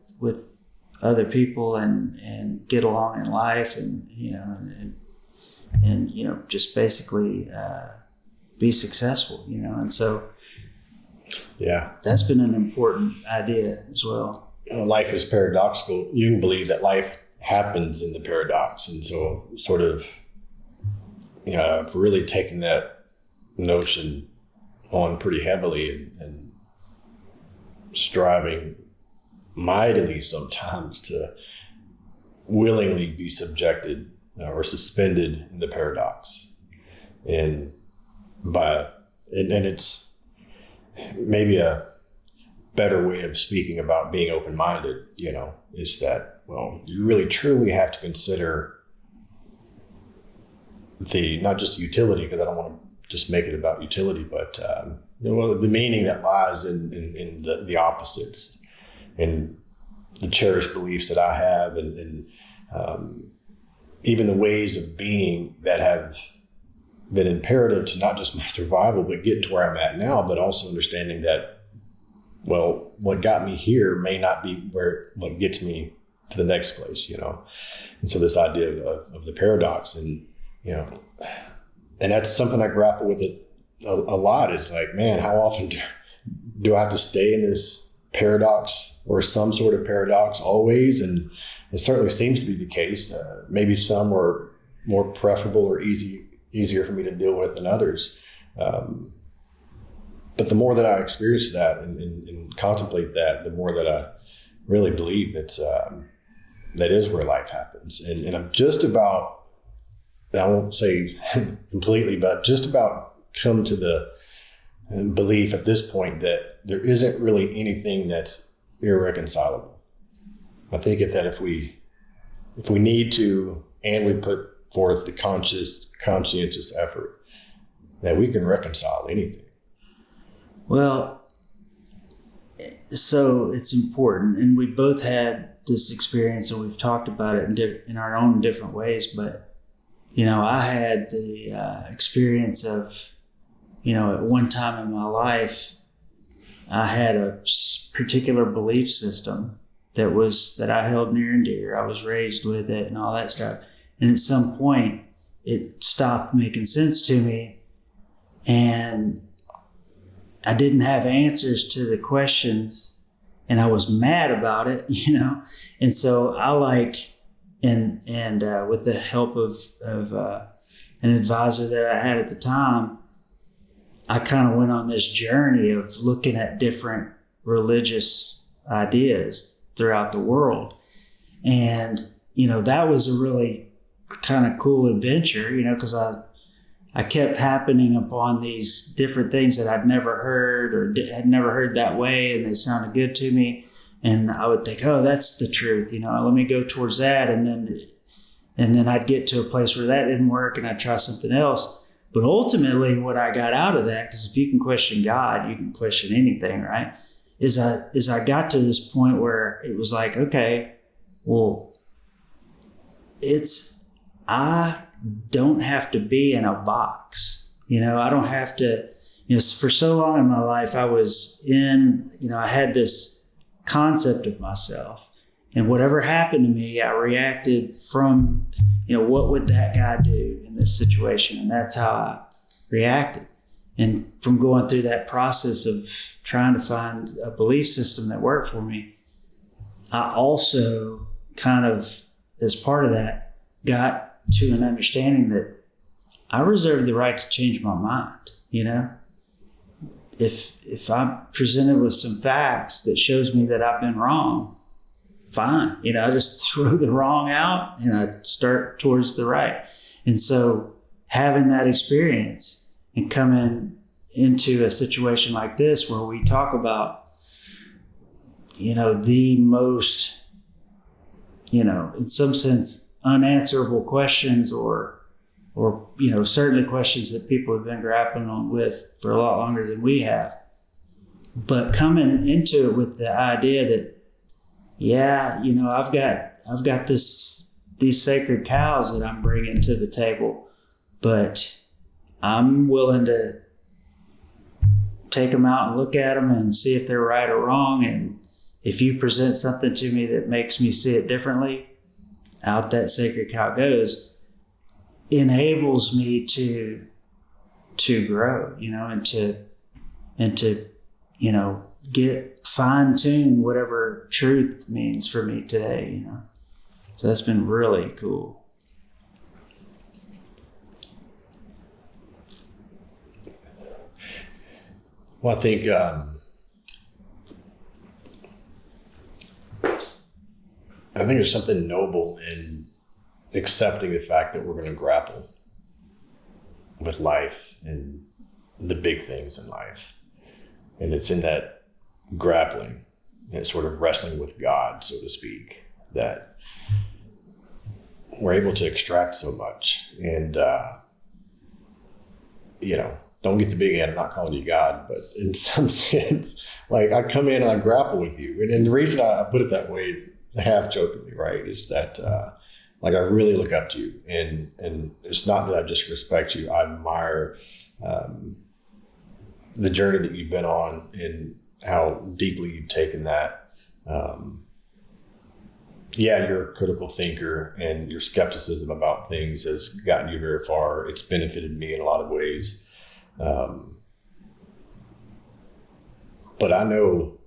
other people and get along in life, and just basically be successful, and so that's been an important idea as well. Life is paradoxical. You can believe that life happens in the paradox, and so sort of I've really taken that notion on pretty heavily and striving mightily sometimes to willingly be subjected or suspended in the paradox. And it's maybe a better way of speaking about being open-minded, is that, well, you really truly have to consider not just the utility, because I don't want to just make it about utility, but the meaning that lies in the opposites and the cherished beliefs that I have, and even the ways of being that have been imperative to not just my survival, but getting to where I'm at now, but also understanding that, well, what got me here may not be what gets me to the next place, And so this idea of the paradox, and that's something I grapple with a lot. It's like, man, how often do I have to stay in this paradox or some sort of paradox always? And it certainly seems to be the case. Maybe some are more preferable or easier for me to deal with than others. But the more that I experience that and contemplate that, the more that I really believe that is where life happens. And I'm just about, I won't say completely, but just about come to the belief at this point that there isn't really anything that's irreconcilable. I think that if we need to, and we put forth the conscientious effort, that we can reconcile anything. Well, so it's important, and we both had this experience, and we've talked about it in our own different ways, but I had the experience of, at one time in my life, I had a particular belief system that I held near and dear. I was raised with it and all that stuff. And at some point, it stopped making sense to me, and I didn't have answers to the questions, and I was mad about it, And so I with the help of an advisor that I had at the time, I kind of went on this journey of looking at different religious ideas throughout the world. And, that was a really kind of cool adventure, because I kept happening upon these different things that I'd never heard or had never heard that way, and they sounded good to me. And I would think, oh, that's the truth, let me go towards that. And then I'd get to a place where that didn't work, and I'd try something else. But ultimately, what I got out of that, because if you can question God, you can question anything, right? Is I got to this point where it was like, okay, well, I don't have to be in a box. I don't have to, for so long in my life, I was I had this concept of myself, and whatever happened to me, I reacted from, what would that guy do in this situation? And that's how I reacted. And from going through that process of trying to find a belief system that worked for me, I also kind of, as part of that, got to an understanding that I reserve the right to change my mind. If I'm presented with some facts that shows me that I've been wrong, fine. I just throw the wrong out and I start towards the right. And so having that experience and coming into a situation like this where we talk about, the most, in some sense, unanswerable questions or certainly questions that people have been grappling with for a lot longer than we have. But coming into it with the idea that, I've got these sacred cows that I'm bringing to the table, but I'm willing to take them out and look at them and see if they're right or wrong, if you present something to me that makes me see it differently, out that sacred cow goes, enables me to grow, and to, get fine-tune whatever truth means for me today, So that's been really cool. Well, I think there's something noble in accepting the fact that we're going to grapple with life and the big things in life. And it's in that grappling and sort of wrestling with God, so to speak, that we're able to extract so much. And, don't get the big head. I'm not calling you God, but in some sense, like I come in and I grapple with you. And the reason I put it that way, half jokingly, right, is that I really look up to you. And it's not that I just respect you. I admire the journey that you've been on and how deeply you've taken that. You're a critical thinker, and your skepticism about things has gotten you very far. It's benefited me in a lot of ways. But I know,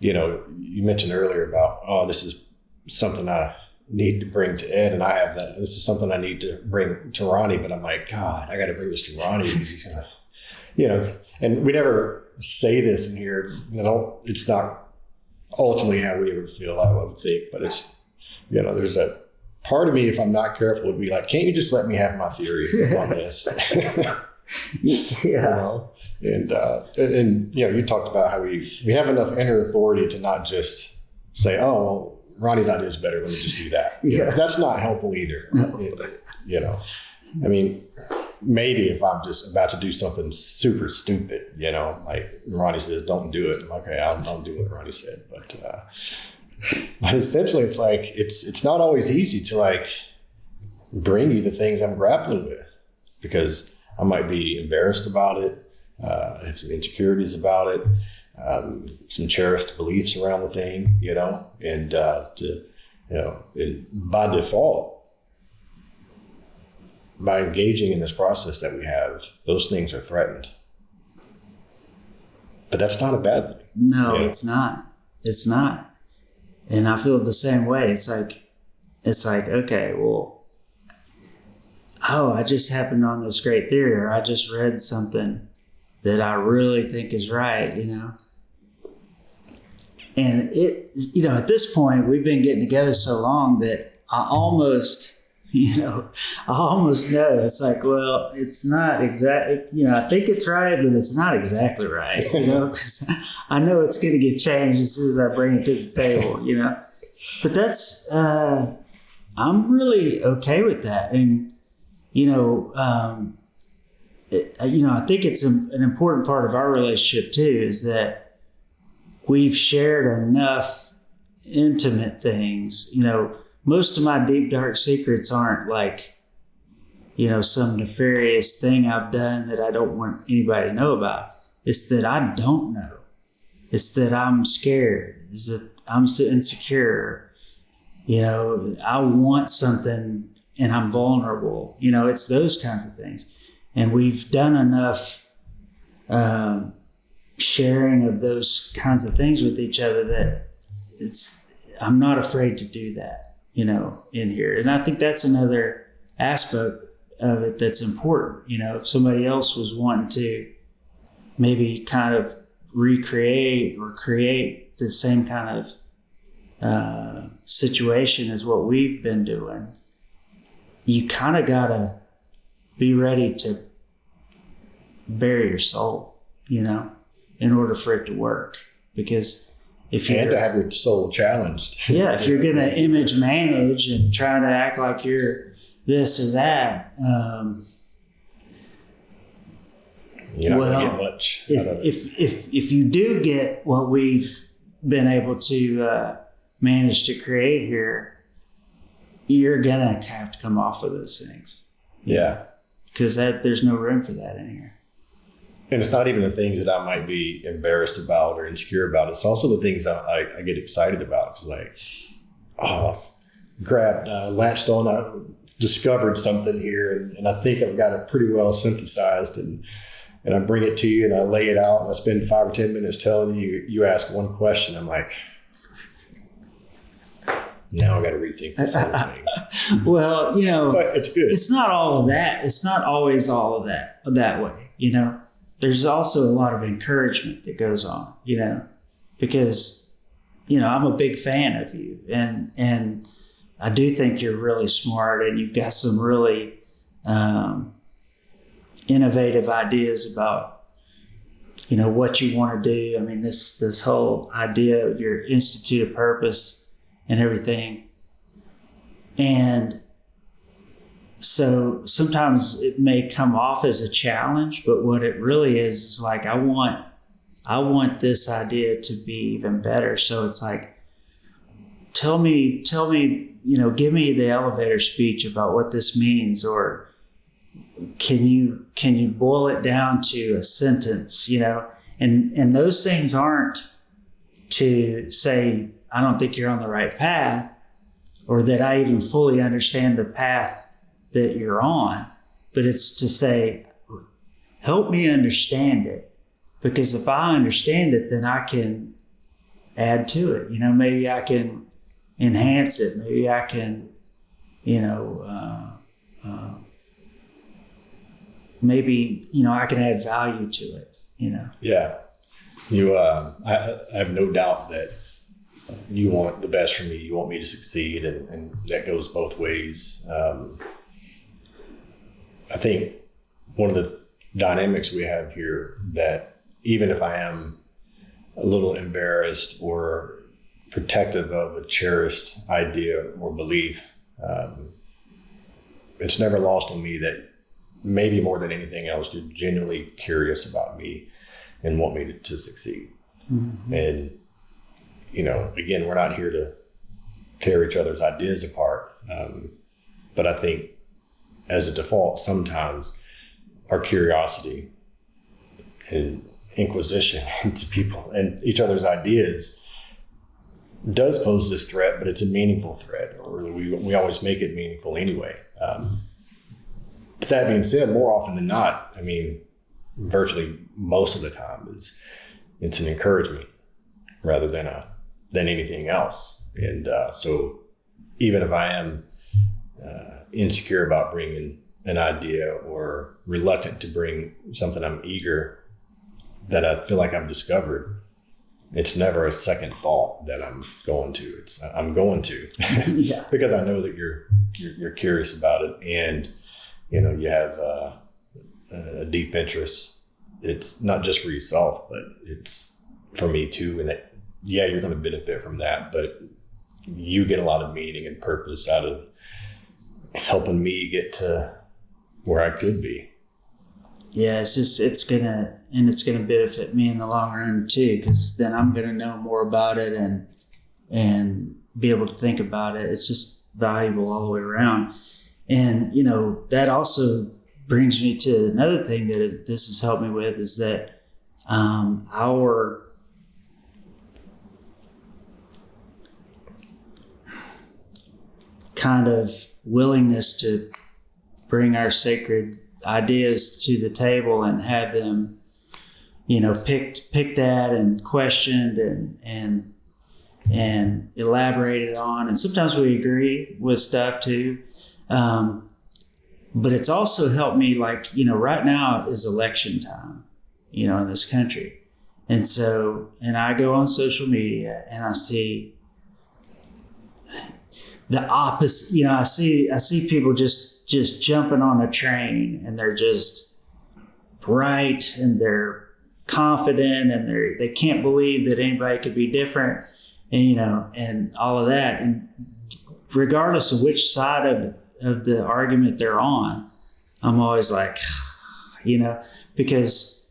you mentioned earlier about, this is something I need to bring to Ed, and I have that. This is something I need to bring to Ronnie, but I'm like, God, I got to bring this to Ronnie because he's going to, and we never say this in here, it's not ultimately how we ever feel, I would think, but it's, there's a part of me, if I'm not careful, would be like, can't you just let me have my theory on this? Yeah. And you talked about how we have enough inner authority to not just say, oh, well, Ronnie's idea is better, let me just do that. Yeah. That's not helpful either. I mean, maybe if I'm just about to do something super stupid, like Ronnie says, don't do it. I'm like, okay, I'll do what Ronnie said. But essentially it's like, it's not always easy to like bring you the things I'm grappling with, because I might be embarrassed about it. I have some insecurities about it, some cherished beliefs around the thing, and and by default, by engaging in this process that we have, those things are threatened. But that's not a bad thing. No, it's not. It's not. And I feel the same way. It's like, okay, well, I just happened on this great theory, or I just read something that I really think is right, And it, at this point, we've been getting together so long that I almost know. It's like, well, it's not exactly, I think it's right, but it's not exactly right, because I know it's going to get changed as soon as I bring it to the table, But that's, I'm really okay with that. And, I think it's an important part of our relationship too, is that we've shared enough intimate things. Most of my deep, dark secrets aren't like, some nefarious thing I've done that I don't want anybody to know about. It's that I don't know. It's that I'm scared. It's that I'm so insecure. I want something and I'm vulnerable. It's those kinds of things. And we've done enough sharing of those kinds of things with each other that I'm not afraid to do that, in here. And I think that's another aspect of it that's important. If somebody else was wanting to maybe kind of recreate or create the same kind of situation as what we've been doing, you kind of got to be ready to bare your soul, in order for it to work. Because if you're... And to have your soul challenged. Yeah, if you're going to image manage and try to act like you're this or that, you're not going to get much. If you do get what we've been able to manage to create here, you're going to have to come off of those things. Yeah. Because there's no room for that in here. And it's not even the things that I might be embarrassed about or insecure about. It's also the things I get excited about. It's like, oh, latched on, I discovered something here, and I think I've got it pretty well synthesized, and I bring it to you and I lay it out and I spend 5 or 10 minutes telling you, you ask one question. I'm like, now I got to rethink this whole thing. Well, but it's good. It's not all of that. It's not always all of that way. There's also a lot of encouragement that goes on, because, I'm a big fan of you, and I do think you're really smart, and you've got some really innovative ideas about, what you want to do. I mean, this whole idea of your Institute of Purpose and everything. And so sometimes it may come off as a challenge, but what it really is like, I want this idea to be even better. So it's like, tell me, give me the elevator speech about what this means, or can you boil it down to a sentence, and those things aren't to say, I don't think you're on the right path, or that I even fully understand the path that you're on, but it's to say, help me understand it, because if I understand it, then I can add to it. Maybe I can enhance it. Maybe I can, maybe, I can add value to it, Yeah. I have no doubt that you want the best for me. You want me to succeed, and that goes both ways. I think one of the dynamics we have here, that even if I am a little embarrassed or protective of a cherished idea or belief, it's never lost on me that maybe more than anything else, you're genuinely curious about me and want me to succeed. Mm-hmm. And, again, we're not here to tear each other's ideas apart. But I think as a default, sometimes our curiosity and inquisition into people and each other's ideas does pose this threat, but it's a meaningful threat, or we always make it meaningful anyway. But that being said, more often than not, I mean, virtually most of the time it's an encouragement rather than anything else. And so even if I am insecure about bringing an idea or reluctant to bring something I'm eager that I feel like I've discovered, it's never a second thought that I'm going to. I'm going to Yeah. because I know that you're curious about it, and you have a deep interest. It's not just for yourself, but it's for me too. And that, you're going to benefit from that, but you get a lot of meaning and purpose out of helping me get to where I could be. Yeah, it's gonna benefit me in the long run too, because then I'm gonna know more about it and be able to think about it. It's just valuable all the way around. And that also brings me to another thing that this has helped me with, is that our kind of willingness to bring our sacred ideas to the table and have them, picked at and questioned and elaborated on. And sometimes we agree with stuff too. But it's also helped me, like, right now is election time, in this country. And so, and I go on social media and I see the opposite. I see people just jumping on a train, and they're just bright and they're confident and they can't believe that anybody could be different, and and all of that. And regardless of which side of the argument they're on, I'm always like, because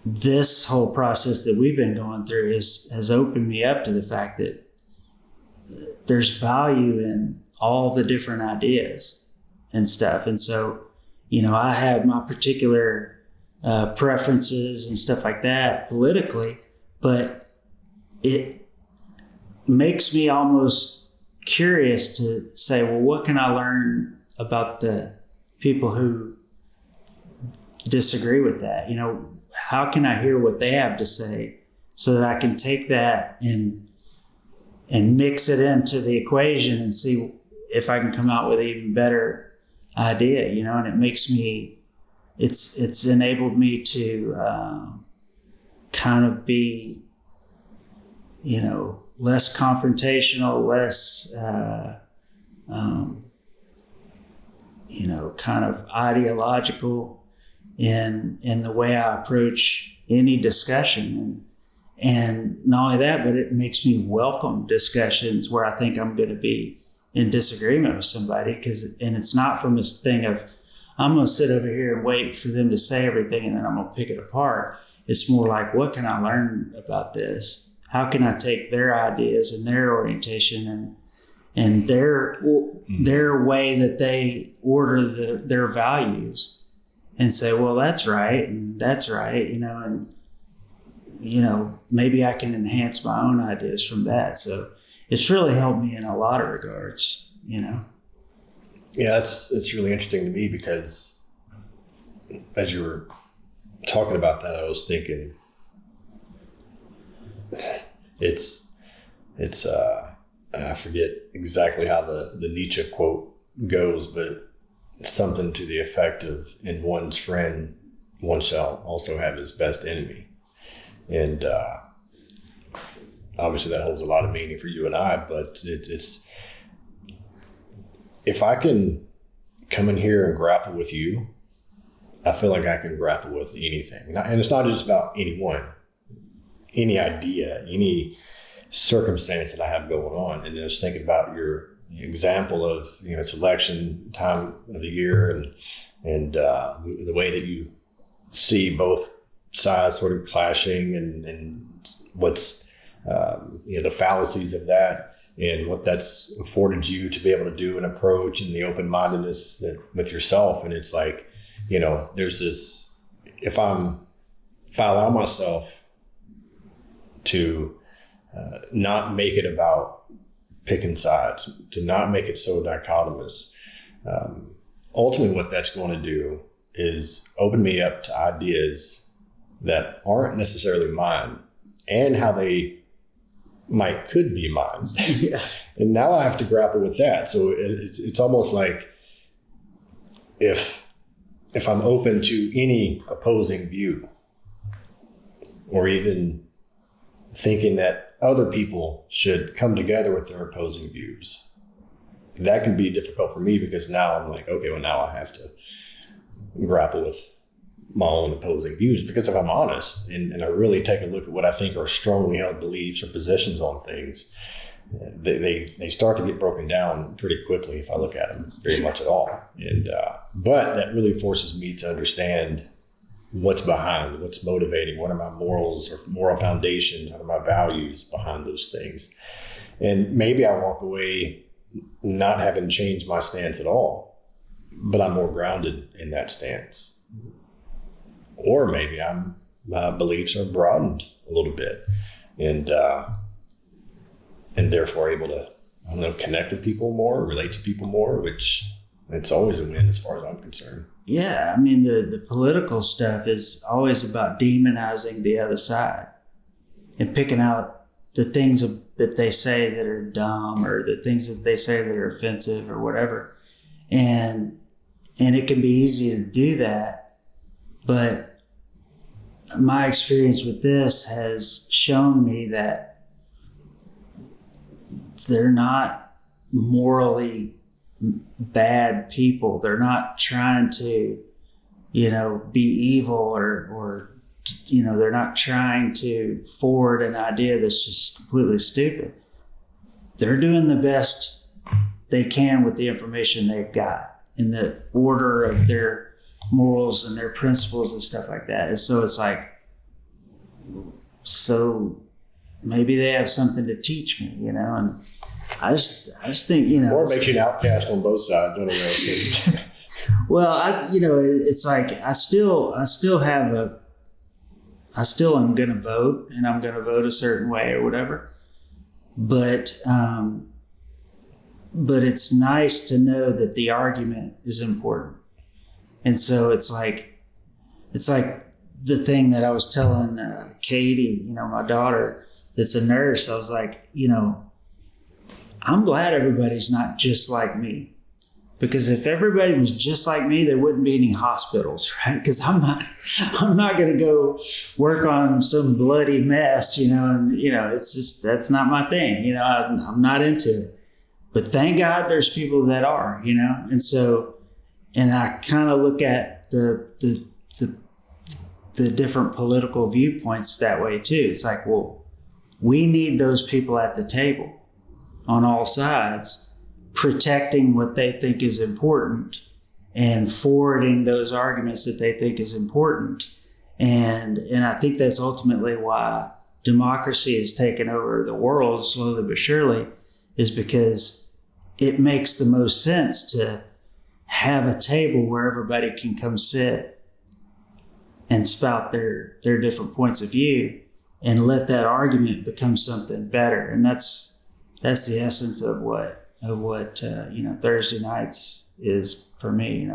this whole process that we've been going through has opened me up to the fact that there's value in all the different ideas and stuff. And so, I have my particular preferences and stuff like that politically, but it makes me almost curious to say, well, what can I learn about the people who disagree with that? You know, how can I hear what they have to say so that I can take that and mix it into the equation and see if I can come out with an even better idea, you know? And it makes me, it's enabled me to kind of be, you know, less confrontational, less, you know, kind of ideological in the way I approach any discussion. And not only that, but it makes me welcome discussions where I think I'm going to be in disagreement with somebody, and it's not from this thing of, I'm going to sit over here and wait for them to say everything and then I'm going to pick it apart. It's more like, what can I learn about this? How can I take their ideas and their orientation and their way that they order their values and say, well, that's right, you know, and, you know, maybe I can enhance my own ideas from that. So it's really helped me in a lot of regards, you know. Yeah, it's really interesting to me because as you were talking about that, I was thinking it's I forget exactly how the Nietzsche quote goes, but it's something to the effect of, in one's friend, one shall also have his best enemy. And obviously that holds a lot of meaning for you and I, but it's, if I can come in here and grapple with you, I feel like I can grapple with anything. And it's not just about anyone, any idea, any circumstance that I have going on. And just thinking about your example of, you know, it's election time of the year and the way that you see both sides sort of clashing and what's, you know, the fallacies of that and what that's afforded you to be able to do and approach, and the open-mindedness with yourself. And it's like, you know, there's this, if I allow myself to not make it about picking sides, to not make it so dichotomous, ultimately what that's going to do is open me up to ideas that aren't necessarily mine and how they could be mine. Yeah. And now I have to grapple with that. So it's almost like if I'm open to any opposing view, or even thinking that other people should come together with their opposing views, that can be difficult for me, because now I'm like, okay, well, now I have to grapple with my own opposing views. Because if I'm honest and I really take a look at what I think are strongly held beliefs or positions on things, they start to get broken down pretty quickly if I look at them very much at all. And but that really forces me to understand what's behind, what's motivating, what are my morals or moral foundations, what are my values behind those things. And maybe I walk away not having changed my stance at all, but I'm more grounded in that stance. Or maybe my beliefs are broadened a little bit, and therefore able to, I don't know, connect with people more, relate to people more, which it's always a win as far as I'm concerned. Yeah, I mean, the political stuff is always about demonizing the other side and picking out the things that they say that are dumb, or the things that they say that are offensive or whatever. And it can be easy to do that, but my experience with this has shown me that they're not morally bad people. They're not trying to, you know, be evil or, you know, they're not trying to forward an idea that's just completely stupid. They're doing the best they can with the information they've got in the order of their morals and their principles and stuff like that. And so it's like, so maybe they have something to teach me, you know. And I just think, you know, or it makes you an outcast on both sides. I don't know. Well, it's like I still am going to vote, and I'm going to vote a certain way or whatever. But it's nice to know that the argument is important. And so it's like the thing that I was telling Katie, my daughter that's a nurse. I was like, I'm glad everybody's not just like me. Because if everybody was just like me, there wouldn't be any hospitals, right? Because I'm not going to go work on some bloody mess, it's just, that's not my thing. I'm not into it. But thank God there's people that are, and so, and I kind of look at the different political viewpoints that way too. It's like, well, we need those people at the table on all sides, protecting what they think is important and forwarding those arguments that they think is important. And I think that's ultimately why democracy has taken over the world slowly but surely, is because it makes the most sense to have a table where everybody can come sit and spout their different points of view and let that argument become something better. And that's the essence of what Thursday nights is for me.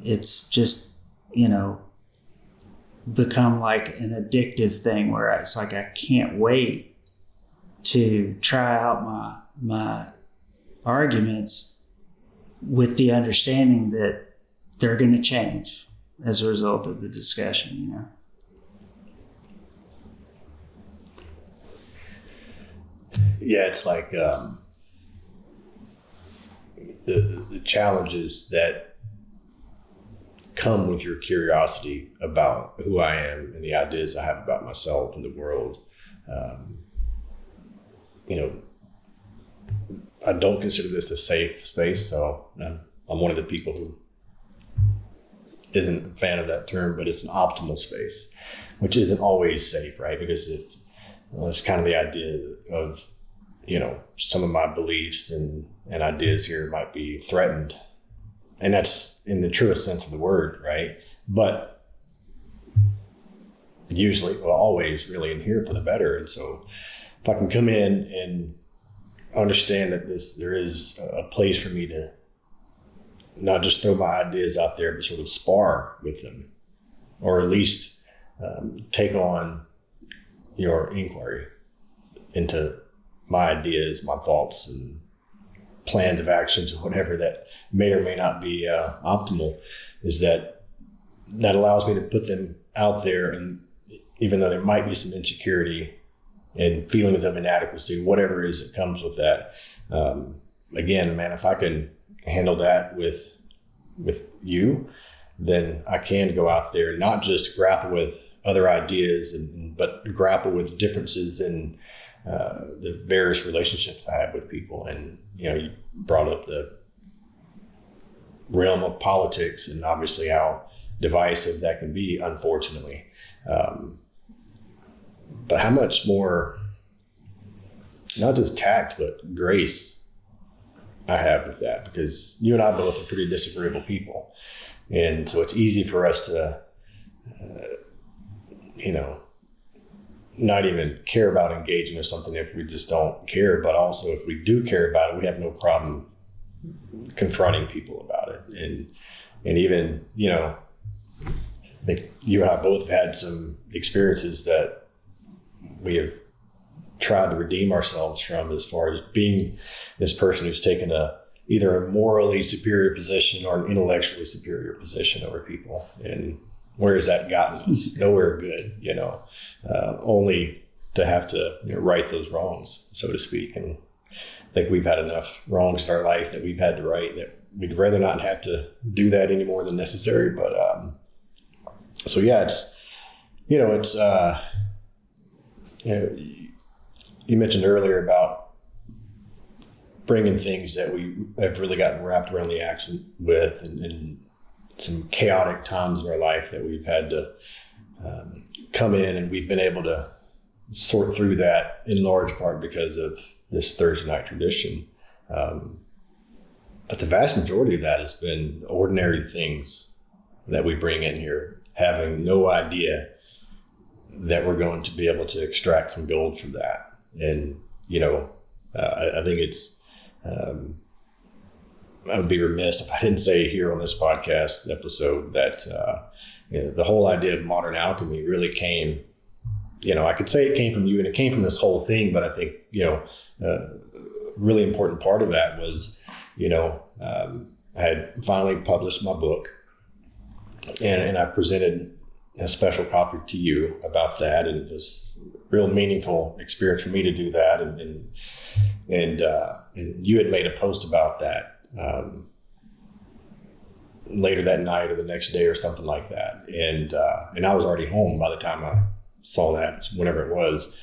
It's just become like an addictive thing where it's like I can't wait to try out my arguments with the understanding that they're going to change as a result of the discussion. Yeah, it's like the challenges that come with your curiosity about who I am and the ideas I have about myself and the world. I don't consider this a safe space, so I'm one of the people who isn't a fan of that term, but it's an optimal space, which isn't always safe, right? Because it's kind of the idea of some of my beliefs and ideas here might be threatened. And that's in the truest sense of the word, right? But usually, well, always really in here for the better. And so if I can come in and understand that there is a place for me to not just throw my ideas out there, but sort of spar with them, or at least take on your inquiry into my ideas, my thoughts, and plans of actions, or whatever that may or may not be optimal, is that allows me to put them out there. And even though there might be some insecurity and feelings of inadequacy, whatever it is that comes with that, again, man, if I can handle that with you, then I can go out there and not just grapple with other ideas, but grapple with differences in the various relationships I have with people. And you brought up the realm of politics, and obviously how divisive that can be, unfortunately. But how much more, not just tact, but grace I have with that, because you and I both are pretty disagreeable people. And so it's easy for us to, not even care about engaging with something if we just don't care. But also if we do care about it, we have no problem confronting people about it. And even, I think you and I both had some experiences that we have tried to redeem ourselves from, as far as being this person who's taken either a morally superior position or an intellectually superior position over people. And where has that gotten us? Nowhere good, only to have to right those wrongs, so to speak. And I think we've had enough wrongs in our life that we've had to right, that we'd rather not have to do that any more than necessary. But so yeah, you mentioned earlier about bringing things that we have really gotten wrapped around the axle with, and some chaotic times in our life that we've had to come in, and we've been able to sort through that in large part because of this Thursday night tradition. But But the vast majority of that has been ordinary things that we bring in here, having no idea that we're going to be able to extract some gold from that. And, I think it's, I would be remiss if I didn't say here on this podcast episode that, the whole idea of modern alchemy really came, I could say it came from you and it came from this whole thing, but I think, really important part of that was, I had finally published my book and I presented a special copy to you about that. And it was a real meaningful experience for me to do that. And you had made a post about that later that night or the next day or something like that. And I was already home by the time I saw that, whenever it was,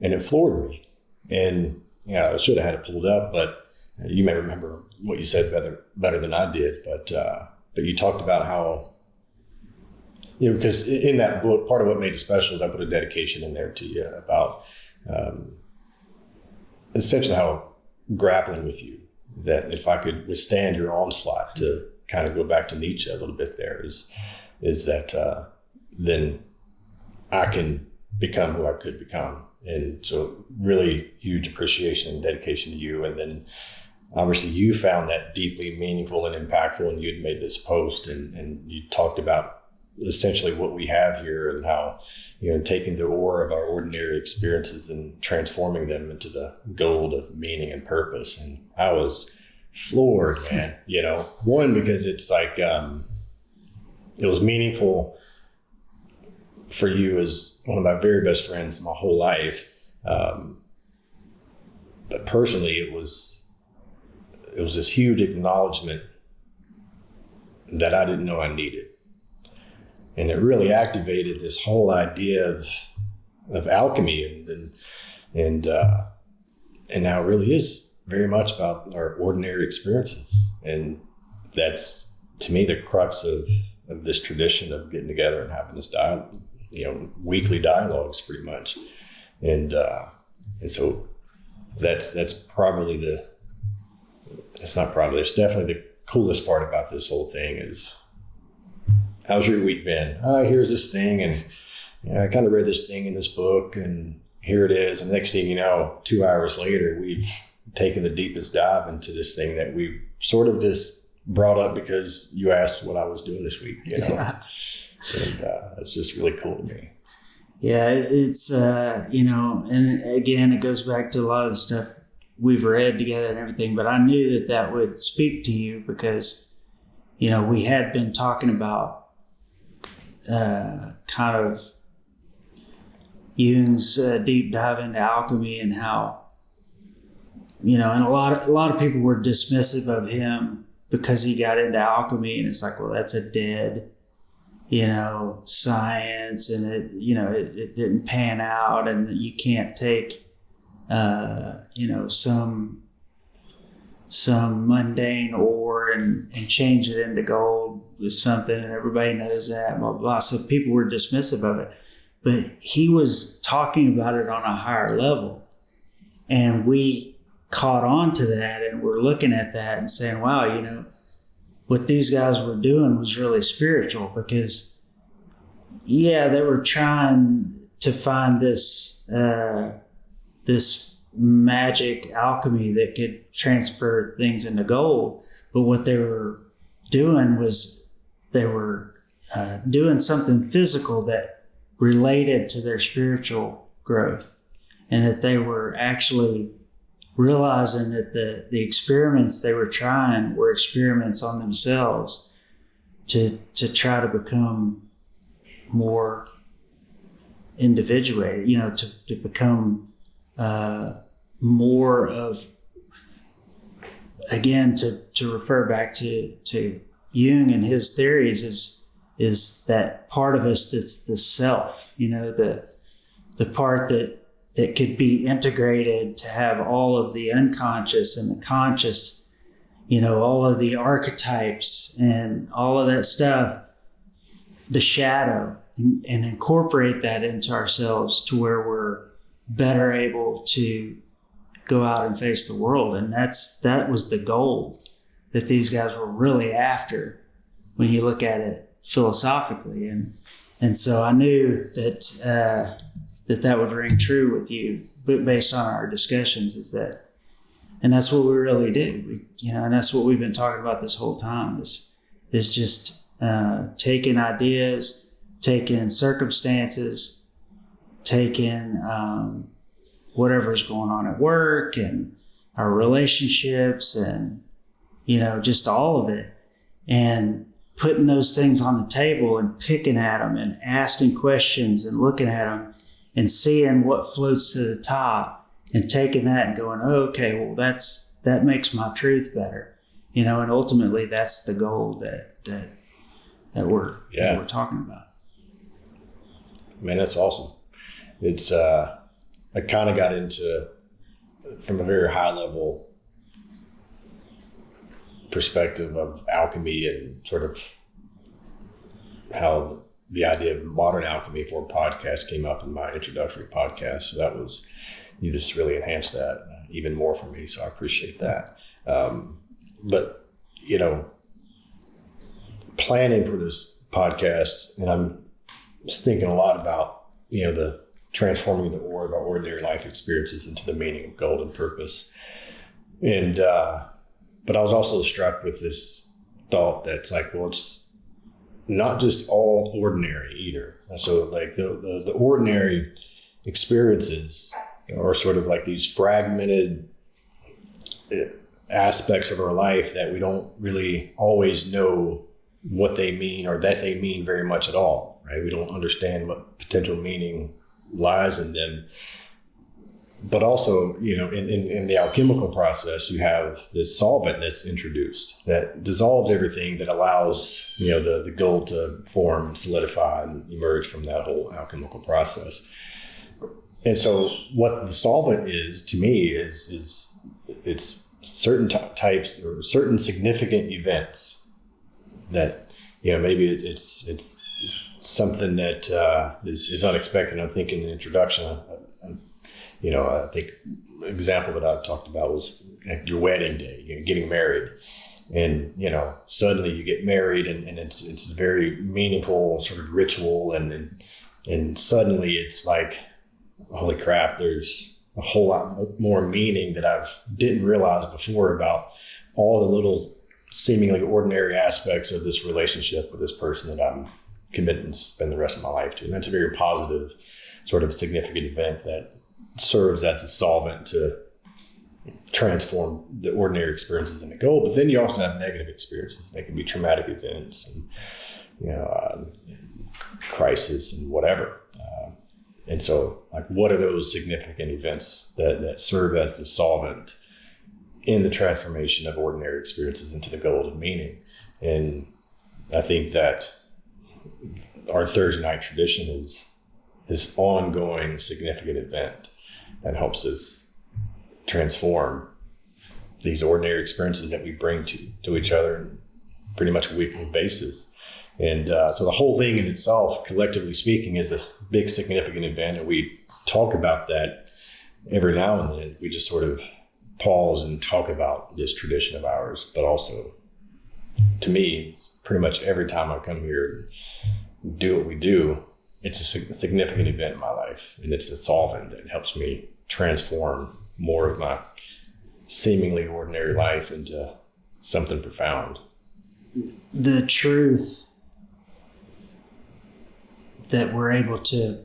and it floored me. And I should have had it pulled up, but you may remember what you said better than I did. But you talked about how, because in that book, part of what made it special is I put a dedication in there to you about essentially how grappling with you, that if I could withstand your onslaught, to kind of go back to Nietzsche a little bit there, is that then I can become who I could become. And so really huge appreciation and dedication to you. And then obviously you found that deeply meaningful and impactful, and you'd made this post and you talked about essentially what we have here and how, taking the ore of our ordinary experiences and transforming them into the gold of meaning and purpose. And I was floored, man, one, because it's like, it was meaningful for you as one of my very best friends my whole life. But personally, it was this huge acknowledgement that I didn't know I needed. And it really activated this whole idea of alchemy and how it really is very much about our ordinary experiences. And that's, to me, the crux of this tradition of getting together and having this dialogue, weekly dialogues pretty much. And so that's probably it's definitely the coolest part about this whole thing is, how's your week been? Here's this thing, and I kind of read this thing in this book, and here it is. And next thing you know, 2 hours later, we've taken the deepest dive into this thing that we sort of just brought up because you asked what I was doing this week, Yeah. And it's just really cool to me. Yeah, it's, and again, it goes back to a lot of the stuff we've read together and everything, but I knew that would speak to you because, we had been talking about kind of Jung's deep dive into alchemy and how, and a lot of people were dismissive of him because he got into alchemy, and it's like, well, that's a dead, science, and it didn't pan out, and you can't take, some mundane ore and change it into gold with something, and everybody knows that, blah, blah, blah. So people were dismissive of it, but he was talking about it on a higher level, and we caught on to that, and we're looking at that and saying, wow, what these guys were doing was really spiritual, because they were trying to find this magic alchemy that could transfer things into gold. But what they were doing was they were doing something physical that related to their spiritual growth, and that they were actually realizing that the experiments they were trying were experiments on themselves to try to become more individuated, to become more of, again, to refer back to Jung and his theories, is that part of us that's the self, the part that could be integrated to have all of the unconscious and the conscious, all of the archetypes and all of that stuff, the shadow, and incorporate that into ourselves to where we're better able to go out and face the world. And that was the gold that these guys were really after when you look at it philosophically. And so I knew that that would ring true with you, but based on our discussions, and that's what we really do. And that's what we've been talking about this whole time is just taking ideas, taking circumstances, taking whatever's going on at work and our relationships and, just all of it, and putting those things on the table and picking at them and asking questions and looking at them and seeing what floats to the top and taking that and going, oh, okay, well, that makes my truth better, and ultimately that's the goal that we're talking about. Man, that's awesome. It's I kind of got into from a very high level perspective of alchemy and sort of how the idea of modern alchemy for a podcast came up in my introductory podcast. So you just really enhanced that even more for me. So I appreciate that. But, planning for this podcast, and I'm thinking a lot about, the transforming the ore of our ordinary life experiences into the meaning of gold and purpose. And, but I was also struck with this thought that's like, well, it's not just all ordinary either. So like the ordinary experiences are sort of like these fragmented aspects of our life that we don't really always know what they mean or that they mean very much at all, right? We don't understand what potential meaning lies in them. But also, in the alchemical process, you have this solvent that's introduced that dissolves everything, that allows, the gold to form and solidify and emerge from that whole alchemical process. And so what the solvent is to me is it's certain types or certain significant events that, maybe it's something that is unexpected. I'm thinking in the introduction, I think the example that I talked about was your wedding day, getting married. And, suddenly you get married and it's a very meaningful sort of ritual. And suddenly it's like, holy crap, there's a whole lot more meaning that I didn't realize before about all the little seemingly ordinary aspects of this relationship with this person that I'm committed to spend the rest of my life to. And that's a very positive sort of significant event that serves as a solvent to transform the ordinary experiences into gold. But then you also have negative experiences. They can be traumatic events and, crisis and whatever. And so, like, what are those significant events that serve as the solvent in the transformation of ordinary experiences into the gold of meaning? And I think that our Thursday night tradition is this ongoing significant event that helps us transform these ordinary experiences that we bring to each other on pretty much a weekly basis. And so the whole thing in itself, collectively speaking, is a big significant event. And we talk about that every now and then. We just sort of pause and talk about this tradition of ours. But also, to me, it's pretty much every time I come here and do what we do, it's a significant event in my life. And it's a solvent that helps me transform more of my seemingly ordinary life into something profound. The truth that we're able to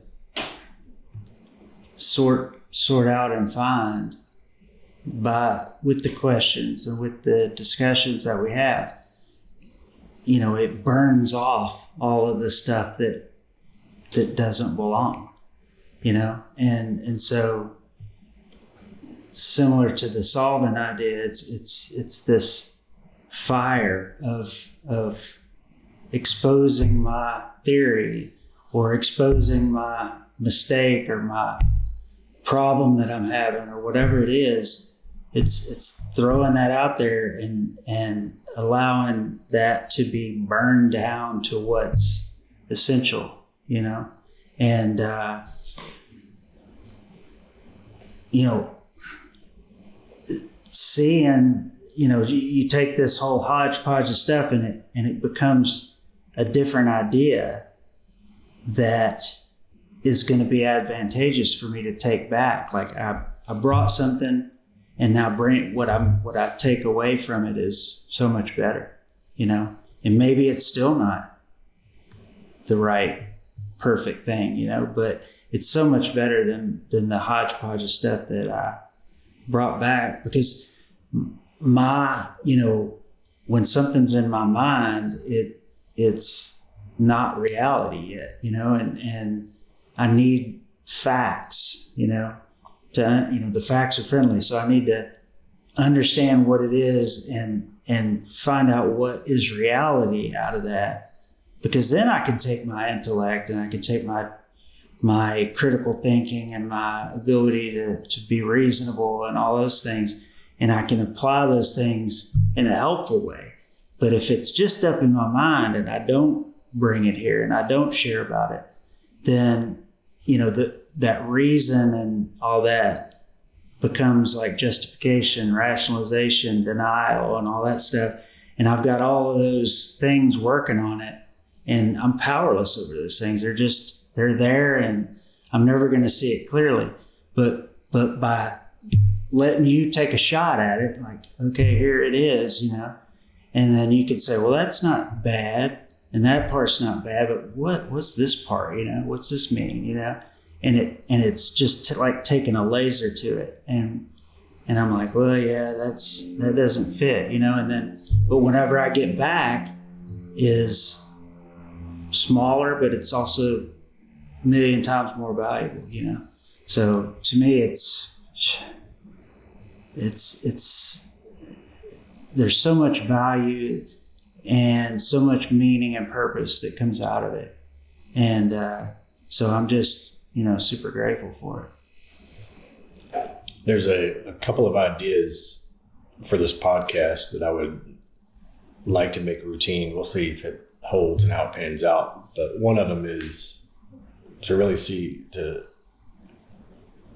sort out and find with the questions and with the discussions that we have, it burns off all of the stuff that doesn't belong, and so similar to the solvent idea, it's this fire of exposing my theory or exposing my mistake or my problem that I'm having or whatever it is. It's throwing that out there and allowing that to be burned down to what's essential, and seeing you take this whole hodgepodge of stuff and it becomes a different idea that is going to be advantageous for me to take back. Like I brought something, and now what I take away from it is so much better, and maybe it's still not the right perfect thing, but it's so much better than the hodgepodge of stuff that I brought back, because when something's in my mind, it's not reality yet, and I need facts, the facts are friendly. So I need to understand what it is and find out what is reality out of that, because then I can take my intellect and I can take my critical thinking and my ability to be reasonable and all those things, and I can apply those things in a helpful way. But if it's just up in my mind and I don't bring it here and I don't share about it, then, that reason and all that becomes like justification, rationalization, denial, and all that stuff. And I've got all of those things working on it, and I'm powerless over those things. They're there, and I'm never going to see it clearly. But by letting you take a shot at it, like, okay, here it is, and then you could say, well, that's not bad, and that part's not bad, but what's this part, what's this mean, and it's just like taking a laser to it, and I'm like, well, yeah, that doesn't fit, but whenever I get back is smaller, but it's also a million times more valuable, So to me, it's there's so much value and so much meaning and purpose that comes out of it. And so I'm just, super grateful for it. There's a couple of ideas for this podcast that I would like to make a routine. We'll see if it holds and how it pans out. But one of them is to really to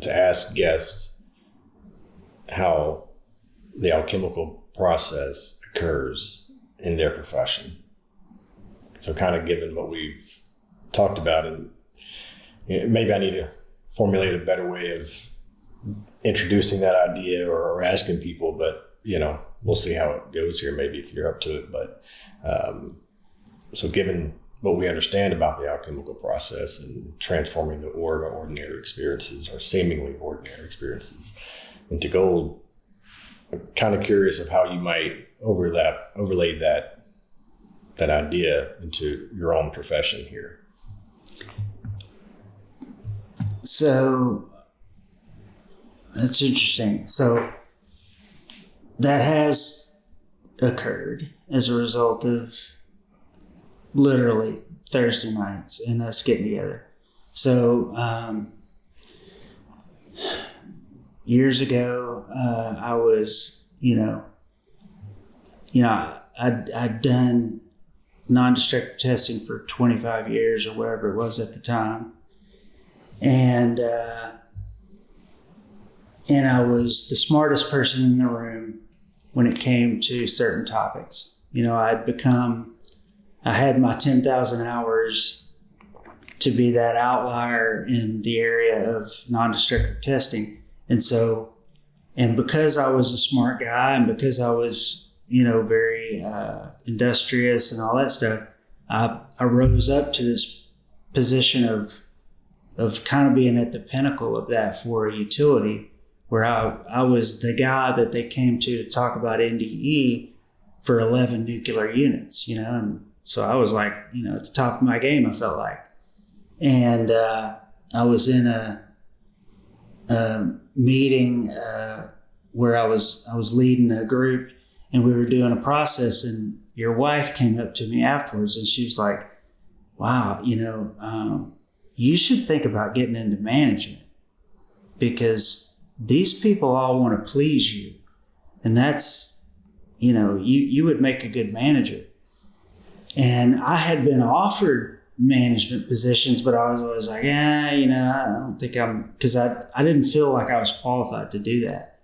ask guests how the alchemical process occurs in their profession. So kind of given what we've talked about, and maybe I need to formulate a better way of introducing that idea or asking people, but we'll see how it goes here, maybe if you're up to it. But so given what we understand about the alchemical process and transforming the ore of ordinary experiences, or seemingly ordinary experiences, into gold, I'm kind of curious of how you might overlay that idea into your own profession here. So that's interesting. So that has occurred as a result of literally Thursday nights and us getting together. So years ago, I was, I'd done non-destructive testing for 25 years or whatever it was at the time. And I was the smartest person in the room when it came to certain topics. I had my 10,000 hours to be that outlier in the area of non-destructive testing. And because I was a smart guy, and because I was, very industrious and all that stuff, I rose up to this position of kind of being at the pinnacle of that for a utility, where I was the guy that they came to talk about NDE for 11 nuclear units, and so I was like, at the top of my game, I felt like. And I was in a meeting where I was leading a group, and we were doing a process, and your wife came up to me afterwards, and she was like, wow, you should think about getting into management, because these people all want to please you. And that's, you would make a good manager. And I had been offered management positions, but I was always like, I don't think because I didn't feel like I was qualified to do that.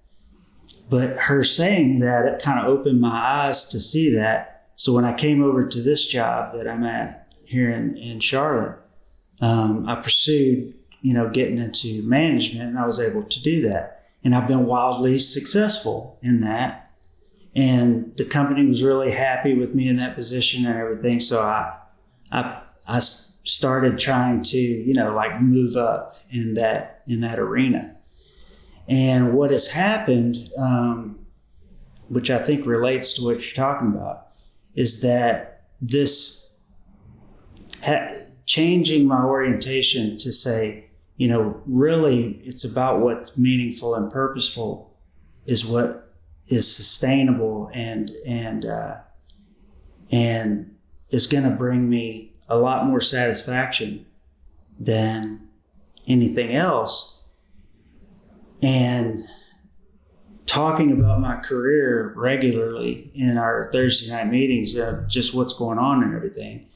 But her saying that, it kind of opened my eyes to see that. So when I came over to this job that I'm at here in Charlotte, I pursued, getting into management, and I was able to do that. And I've been wildly successful in that. And the company was really happy with me in that position and everything. So I started trying to, move up in that arena. And what has happened, which I think relates to what you're talking about, is that this changing my orientation to say, really it's about what's meaningful and purposeful is what is sustainable and is going to bring me a lot more satisfaction than anything else. And talking about my career regularly in our Thursday night meetings, just what's going on and everything,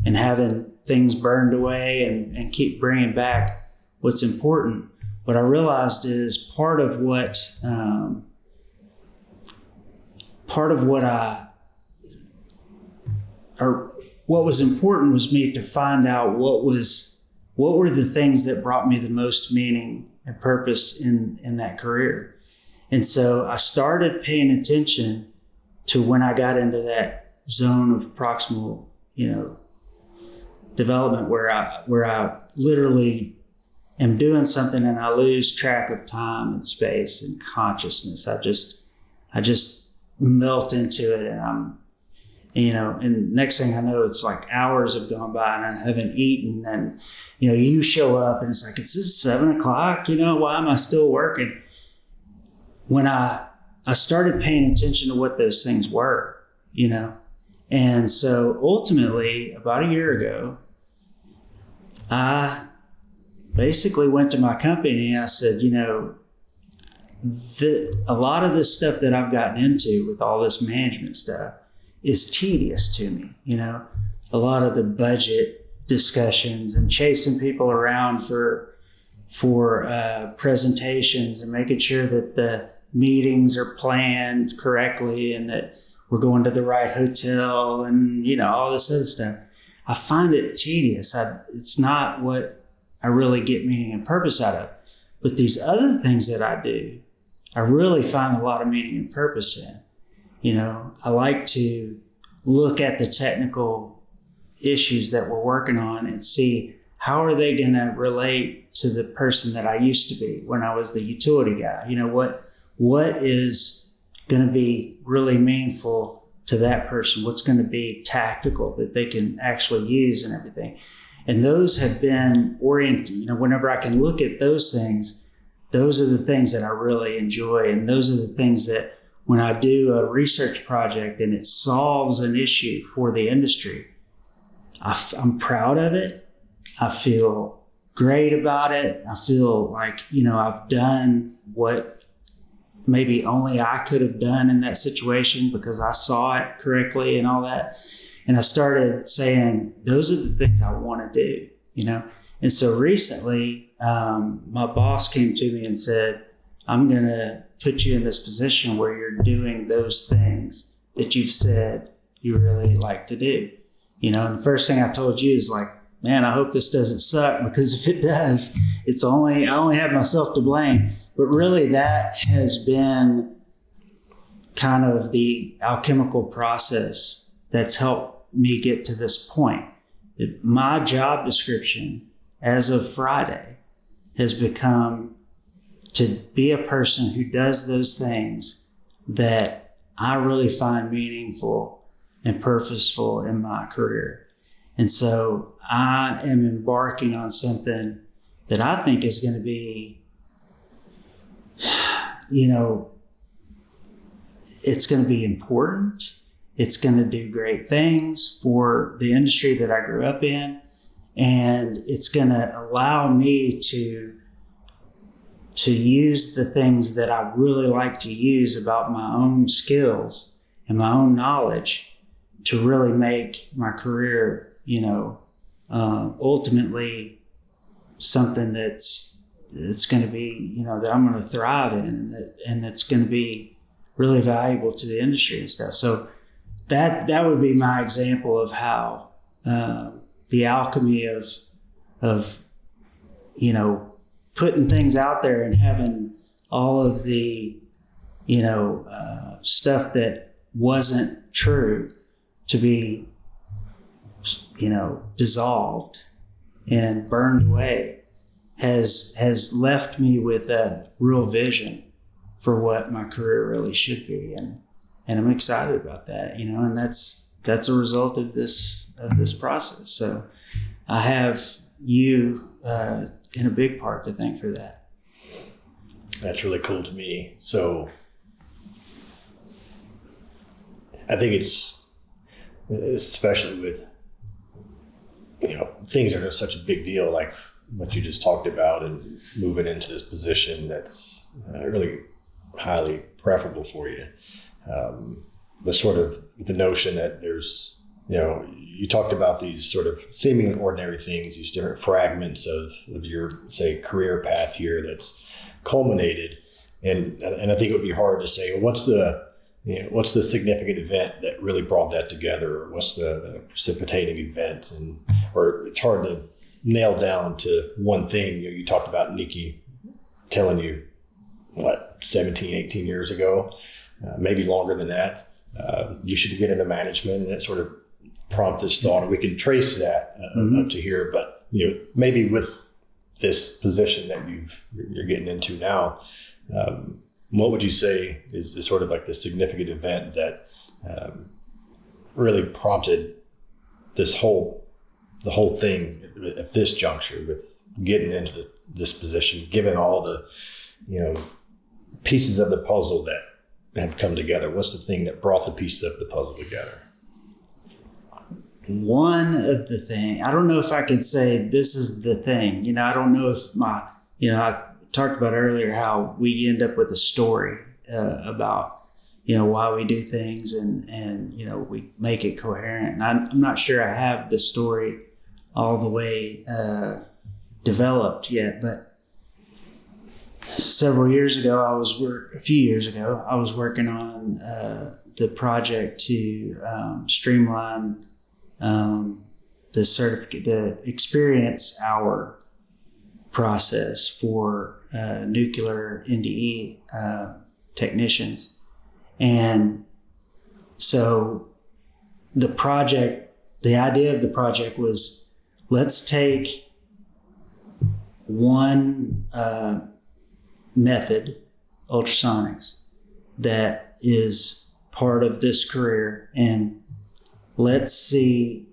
and having things burned away and keep bringing back what's important. What I realized is part of what was important was me to find out what were the things that brought me the most meaning and purpose in that career. And so I started paying attention to when I got into that zone of proximal, development where I literally am doing something and I lose track of time and space and consciousness. I just melt into it, and I'm, and next thing I know, it's like hours have gone by and I haven't eaten, and, you show up and it's like, it's just 7 o'clock, why am I still working? When I started paying attention to what those things were, and so ultimately about a year ago, I basically went to my company and I said, a lot of this stuff that I've gotten into with all this management stuff is tedious to me. A lot of the budget discussions and chasing people around for presentations and making sure that the meetings are planned correctly and that we're going to the right hotel and, all this other stuff. I find it tedious. It's not what I really get meaning and purpose out of. But these other things that I do, I really find a lot of meaning and purpose in. I like to look at the technical issues that we're working on and see how are they going to relate to the person that I used to be when I was the utility guy. What is going to be really meaningful to that person? What's going to be tactical that they can actually use and everything? And those have been oriented, whenever I can look at those things, those are the things that I really enjoy. And those are the things that when I do a research project and it solves an issue for the industry, I'm proud of it. I feel great about it. I feel like, I've done what maybe only I could have done in that situation because I saw it correctly and all that. And I started saying, those are the things I want to do, And so recently, my boss came to me and said, I'm going to put you in this position where you're doing those things that you've said you really like to do. And the first thing I told you is like, man, I hope this doesn't suck, because if it does, I only have myself to blame. But really that has been kind of the alchemical process that's helped me get to this point. My job description as of Friday has become to be a person who does those things that I really find meaningful and purposeful in my career. And so I am embarking on something that I think is going to be, it's going to be important. It's going to do great things for the industry that I grew up in. And it's going to allow me to use the things that I really like to use about my own skills and my own knowledge to really make my career, ultimately something that's going to be, that I'm going to thrive in, and that's going to be really valuable to the industry and stuff. So that would be my example of how the alchemy of putting things out there and having all of the stuff that wasn't true to be dissolved and burned away has left me with a real vision for what my career really should be, and I'm excited about that, and that's a result of this process. So I have you in a big part to thank for that. That's really cool to me. So I think it's, especially with things that are such a big deal, like what you just talked about, and moving into this position that's really highly preferable for you. The sort of the notion that there's, you talked about these sort of seemingly ordinary things, these different fragments of your, say, career path here that's culminated. And I think it would be hard to say, well, what's the significant event that really brought that together? Or what's the precipitating event? Or it's hard to nail down to one thing. You talked about Nikki telling you, 17, 18 years ago, maybe longer than that, you should get into management, and it sort of prompted this thought. We can trace that up to here, but maybe with this position that you're getting into now, what would you say is sort of like the significant event that really prompted the whole thing at this juncture with getting into this position, given all the pieces of the puzzle that have come together? What's the thing that brought the pieces of the puzzle together? One of the things, I don't know if I could say this is the thing. I don't know if I talked about earlier how we end up with a story about, why we do things and we make it coherent. And I'm not sure I have the story all the way developed yet, but a few years ago, I was working on the project to streamline the experience hour process for nuclear NDE technicians. And so the idea of the project was, let's take one method, ultrasonics, that is part of this career, and let's see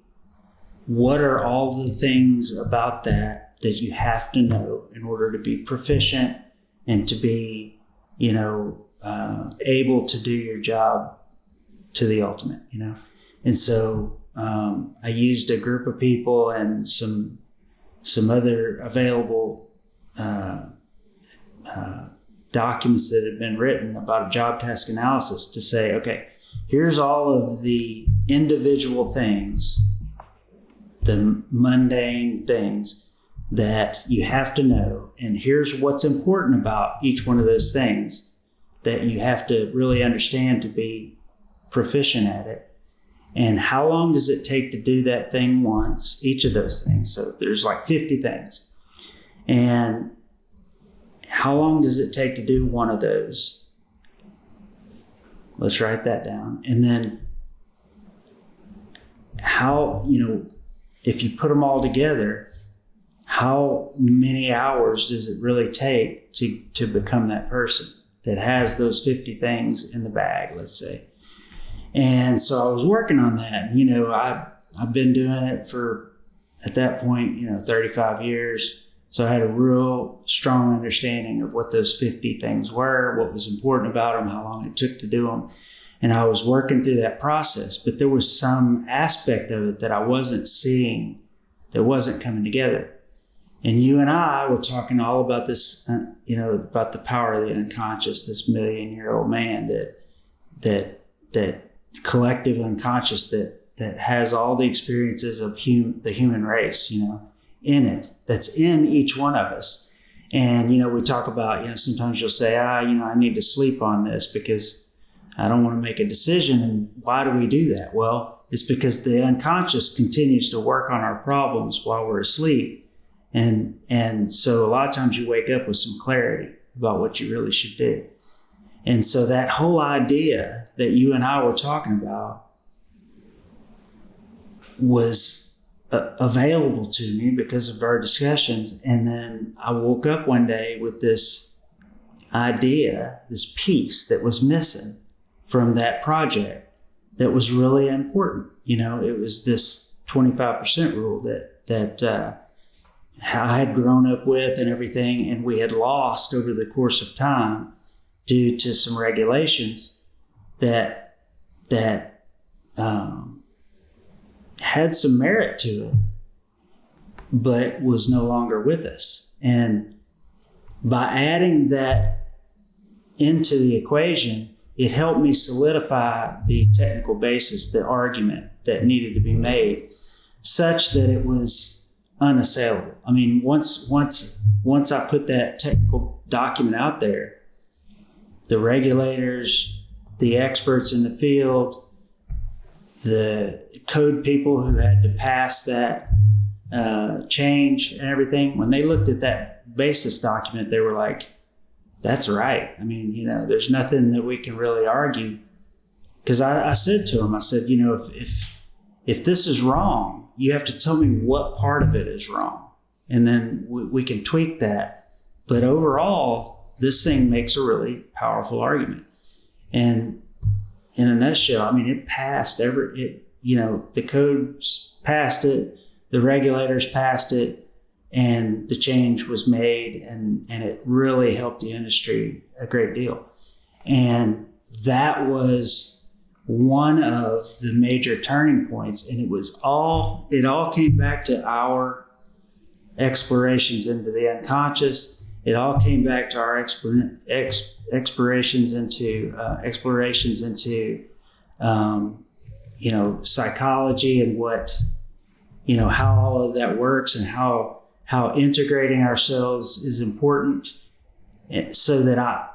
what are all the things about that you have to know in order to be proficient and to be, able to do your job to the ultimate, And so I used a group of people and some other available documents that had been written about a job task analysis to say, okay, here's all of the individual things, the mundane things that you have to know, and here's what's important about each one of those things that you have to really understand to be proficient at it. And how long does it take to do that thing once, each of those things? So there's like 50 things. And how long does it take to do one of those? Let's write that down. And then how, if you put them all together, how many hours does it really take to become that person that has those 50 things in the bag, let's say? And so I was working on that. I've been doing it for, at that point, 35 years. So I had a real strong understanding of what those 50 things were, what was important about them, how long it took to do them. And I was working through that process, but there was some aspect of it that I wasn't seeing, that wasn't coming together. And you and I were talking all about this, about the power of the unconscious, this million-year-old man that collective unconscious that has all the experiences of the human race, in it, that's in each one of us. And, we talk about, sometimes you'll say, I need to sleep on this because I don't want to make a decision. And why do we do that? Well, it's because the unconscious continues to work on our problems while we're asleep. And so a lot of times you wake up with some clarity about what you really should do. And so that whole idea that you and I were talking about was available to me because of our discussions. And then I woke up one day with this idea, this piece that was missing from that project that was really important. It was this 25% rule that I had grown up with and everything, and we had lost over the course of time due to some regulations that had some merit to it, but was no longer with us. And by adding that into the equation, it helped me solidify the technical basis, the argument that needed to be made, such that it was unassailable. I mean, once I put that technical document out there, the regulators, the experts in the field, the code people who had to pass that change and everything, when they looked at that basis document, they were like, that's right. I mean, there's nothing that we can really argue. Because I said to him, I said, if this is wrong, you have to tell me what part of it is wrong. And then we can tweak that. But overall, this thing makes a really powerful argument. And in a nutshell, I mean, it passed the codes passed it, the regulators passed it, and the change was made, and it really helped the industry a great deal. And that was one of the major turning points. And it all came back to our explorations into the unconscious. It all came back to our explorations into psychology and what, how all of that works, and how integrating ourselves is important. So that I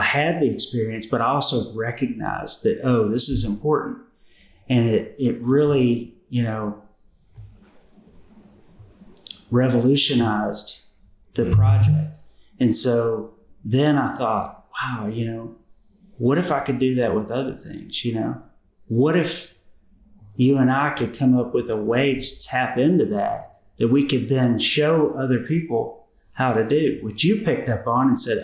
had the experience, but I also recognized that, this is important. And it really, revolutionized the project. And so then I thought, wow, what if I could do that with other things? What if you and I could come up with a way to tap into that we could then show other people how to do, which you picked up on and said,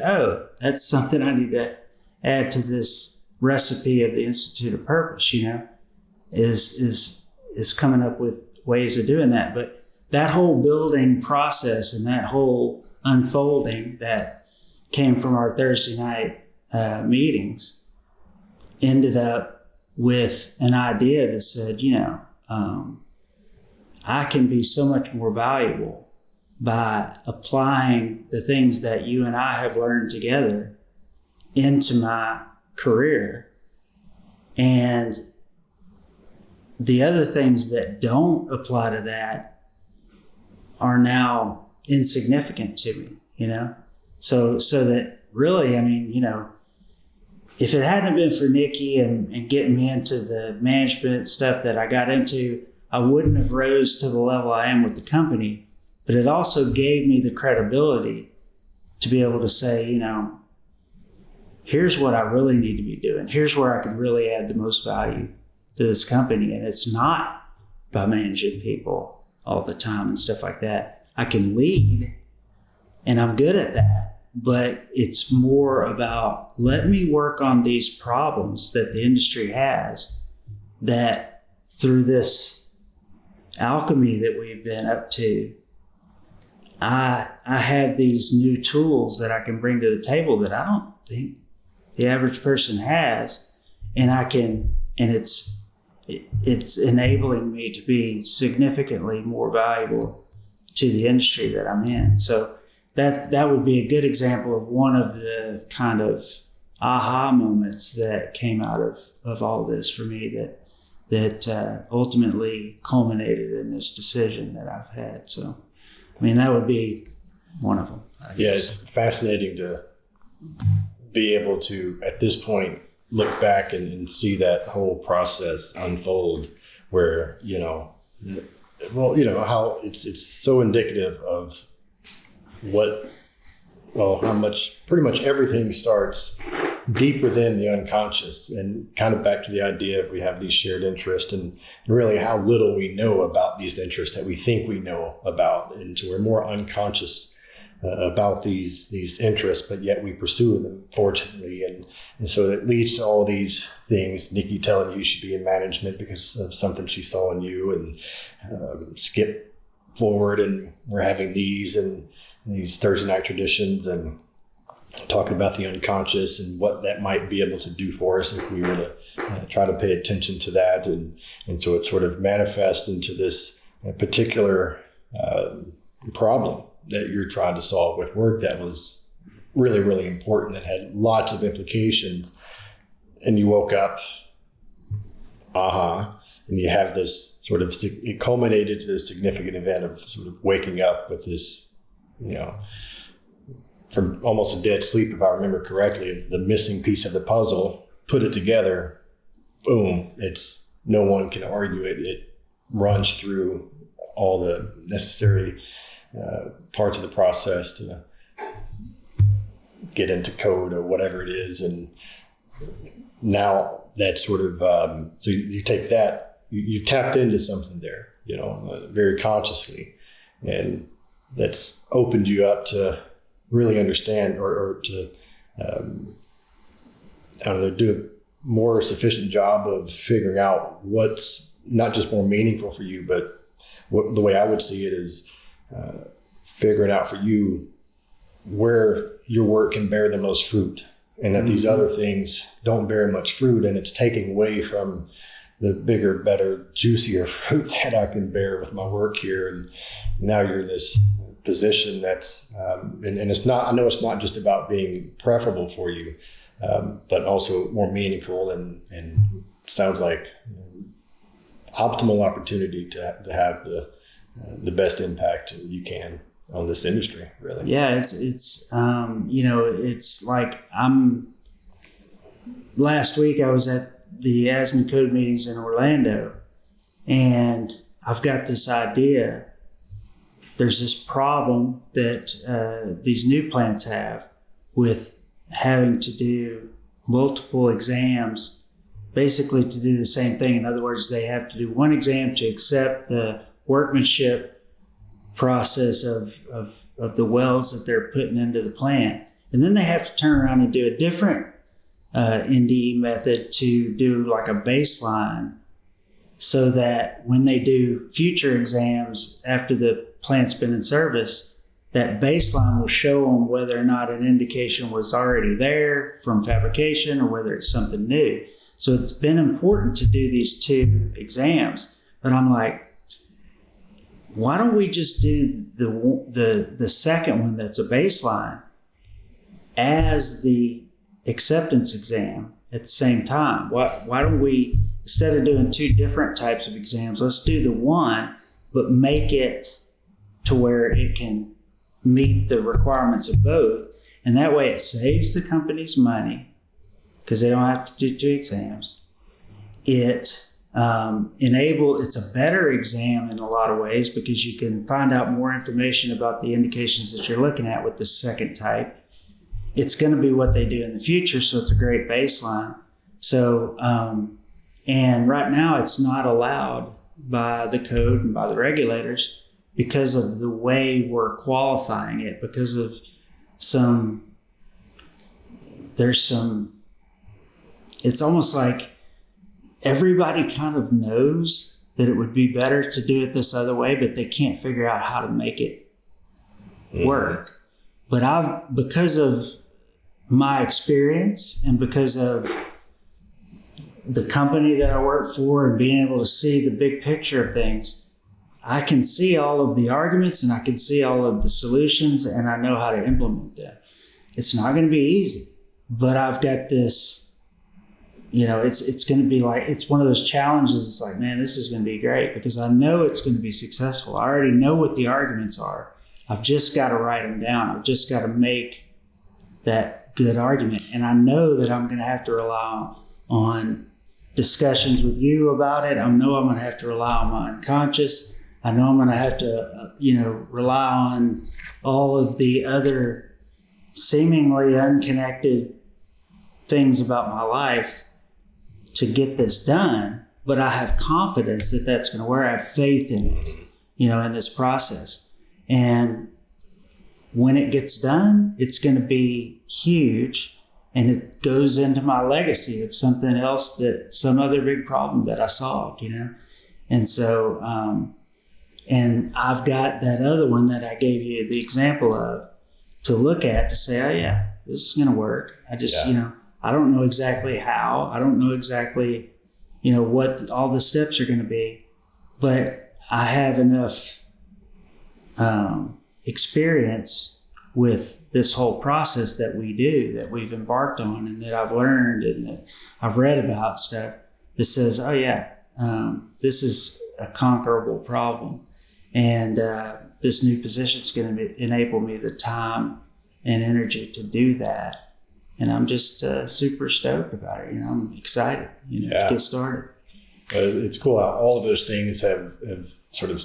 that's something I need to add to this recipe of the Institute of Purpose, is coming up with ways of doing that. But that whole building process and that whole unfolding that came from our Thursday night meetings ended up with an idea that said, I can be so much more valuable by applying the things that you and I have learned together into my career. And the other things that don't apply to that are now insignificant to me, So that really, I mean, if it hadn't been for Nikki and getting me into the management stuff that I got into, I wouldn't have rose to the level I am with the company. But it also gave me the credibility to be able to say, here's what I really need to be doing. Here's where I can really add the most value to this company. And it's not by managing people all the time and stuff like that. I can lead, and I'm good at that. But it's more about, let me work on these problems that the industry has, that through this alchemy that we've been up to, I have these new tools that I can bring to the table that I don't think the average person has. And it's enabling me to be significantly more valuable to the industry that I'm in. So that would be a good example of one of the kind of aha moments that came out of all this for me, that ultimately culminated in this decision that I've had. So, I mean, that would be one of them, I guess. Yeah, it's fascinating to be able to, at this point, look back and see that whole process unfold where, how it's so indicative of how much pretty much everything starts deep within the unconscious, and kind of back to the idea of we have these shared interests and really how little we know about these interests that we think we know about. And so we're more unconscious about these interests, but yet we pursue them, fortunately. And so it leads to all these things. Nikki telling you should be in management because of something she saw in you, and skip forward, and we're having these Thursday night traditions and talking about the unconscious and what that might be able to do for us if we were to try to pay attention to that. And so it sort of manifests into this particular problem that you're trying to solve with work that was really, really important, that had lots of implications. And you woke up, and you have this sort of, it culminated to this significant event of sort of waking up with this, from almost a dead sleep, if I remember correctly, it's the missing piece of the puzzle, put it together, boom, no one can argue it. It runs through all the necessary parts of the process to get into code or whatever it is. And now that sort of, so you take that, you tapped into something there, very consciously, and that's opened you up to really understand or to, do a more sufficient job of figuring out what's not just more meaningful for you, but the way I would see it is figuring out for you where your work can bear the most fruit, and that these other things don't bear much fruit, and it's taking away from the bigger, better, juicier fruit that I can bear with my work here. And now you're in this position that's, and it's not, I know it's not just about being preferable for you, but also more meaningful, and sounds like optimal opportunity to have the best impact you can on this industry, really. Yeah, it's like last week I was at the Asthma Code meetings in Orlando, and I've got this idea. There's this problem that these new plants have with having to do multiple exams, basically to do the same thing. In other words, they have to do one exam to accept the workmanship process of the wells that they're putting into the plant. And then they have to turn around and do a different NDE method to do like a baseline, so that when they do future exams after the plant's been in service, that baseline will show them whether or not an indication was already there from fabrication or whether it's something new. So it's been important to do these two exams. But I'm like, why don't we just do the second one that's a baseline as the acceptance exam at the same time? Why don't we, instead of doing two different types of exams, let's do the one, but make it to where it can meet the requirements of both. And that way it saves the companies money because they don't have to do two exams. It's a better exam in a lot of ways because you can find out more information about the indications that you're looking at with the second type. It's going to be what they do in the future, so it's a great baseline. So, and right now it's not allowed by the code and by the regulators because of the way we're qualifying it, because of it's almost like everybody kind of knows that it would be better to do it this other way, but they can't figure out how to make it work. But because of my experience and because of the company that I work for and being able to see the big picture of things, I can see all of the arguments and I can see all of the solutions, and I know how to implement them. It's not going to be easy, but I've got this, it's going to be like, it's one of those challenges. It's like, man, this is going to be great because I know it's going to be successful. I already know what the arguments are. I've just got to write them down. I've just got to make that good argument. And I know that I'm going to have to rely on discussions with you about it. I know I'm going to have to rely on my unconscious. I know I'm going to have to, rely on all of the other seemingly unconnected things about my life to get this done. But I have confidence that that's going to work. I have faith in it, in this process. And when it gets done, it's going to be huge. And it goes into my legacy of something else, some other big problem that I solved, And so, and I've got that other one that I gave you the example of to look at to say, oh yeah, this is going to work. I just, I don't know exactly how. I don't know exactly, what all the steps are going to be, but I have enough experience with this whole process that we do, that we've embarked on, and that I've learned and that I've read about stuff that says, oh yeah, this is a conquerable problem. And this new position is going to enable me the time and energy to do that. And I'm just super stoked about it. I'm excited, to get started. It's cool how all of those things have sort of,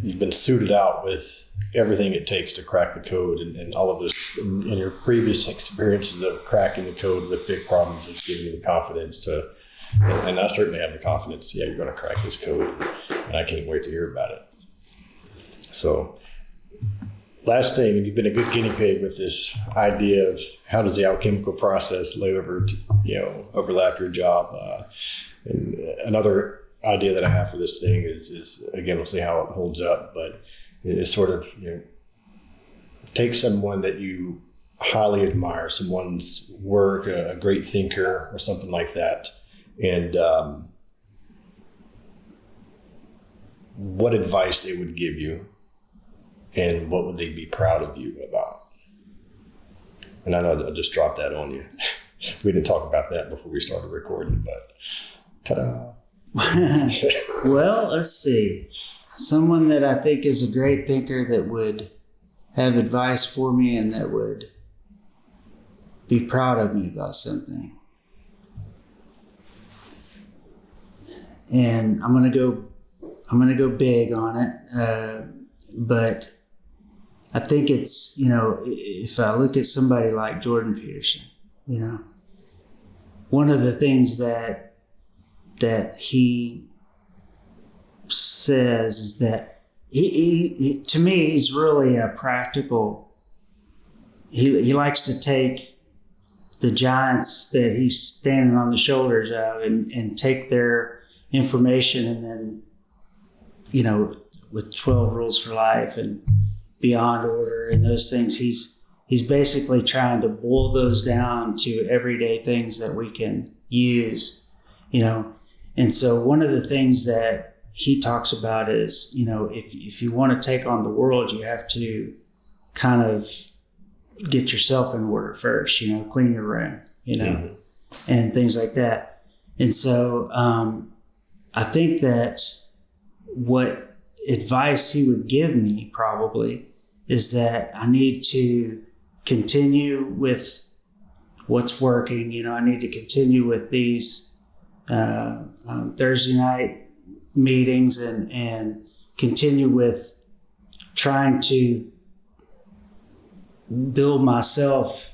you've been suited out with everything it takes to crack the code, and all of this in your previous experiences of cracking the code with big problems has given you the confidence to, and I certainly have the confidence, you're going to crack this code, and I can't wait to hear about it. So last thing, and you've been a good guinea pig with this idea of how does the alchemical process lay over, overlap your job. And another idea that I have for this thing is again, we'll see how it holds up, but it's sort of, take someone that you highly admire, someone's work, a great thinker or something like that, and what advice they would give you and what would they be proud of you about. And I know I just dropped that on you. We didn't talk about that before we started recording, but ta-da. Well, let's see. Someone that I think is a great thinker that would have advice for me and that would be proud of me about something. And I'm gonna go big on it, but I think it's, if I look at somebody like Jordan Peterson, one of the things that he says is that he to me, he's really a practical. He likes to take the giants that he's standing on the shoulders of and take their information, and then, with 12 rules for life and beyond order and those things, he's basically trying to boil those down to everyday things that we can use, And so one of the things that he talks about is, if you want to take on the world, you have to kind of get yourself in order first, clean your room, Mm-hmm. and things like that. And so I think that what advice he would give me probably is that I need to continue with what's working. I need to continue with these Thursday night meetings and continue with trying to build myself,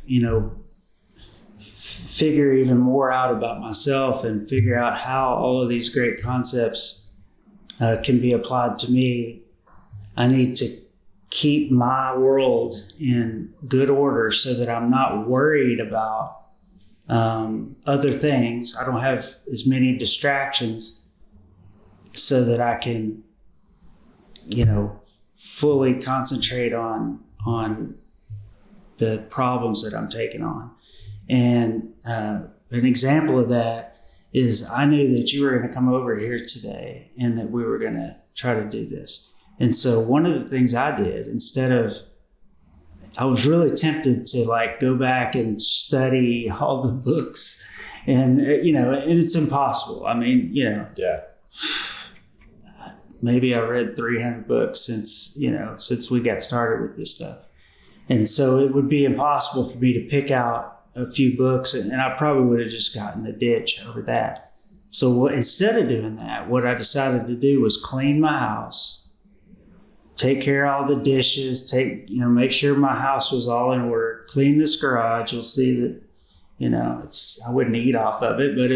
figure even more out about myself and figure out how all of these great concepts can be applied to me. I need to keep my world in good order so that I'm not worried about other things. I don't have as many distractions so that I can, fully concentrate on the problems that I'm taking on. And an example of that is I knew that you were going to come over here today and that we were going to try to do this. And so one of the things I did, I was really tempted to go back and study all the books and, and it's impossible. I mean, Yeah. Maybe I read 300 books since we got started with this stuff. And so it would be impossible for me to pick out a few books, and I probably would have just gotten a ditch over that. So instead of doing that, what I decided to do was clean my house, take care of all the dishes, make sure my house was all in order, clean this garage. You'll see that, I wouldn't eat off of it, but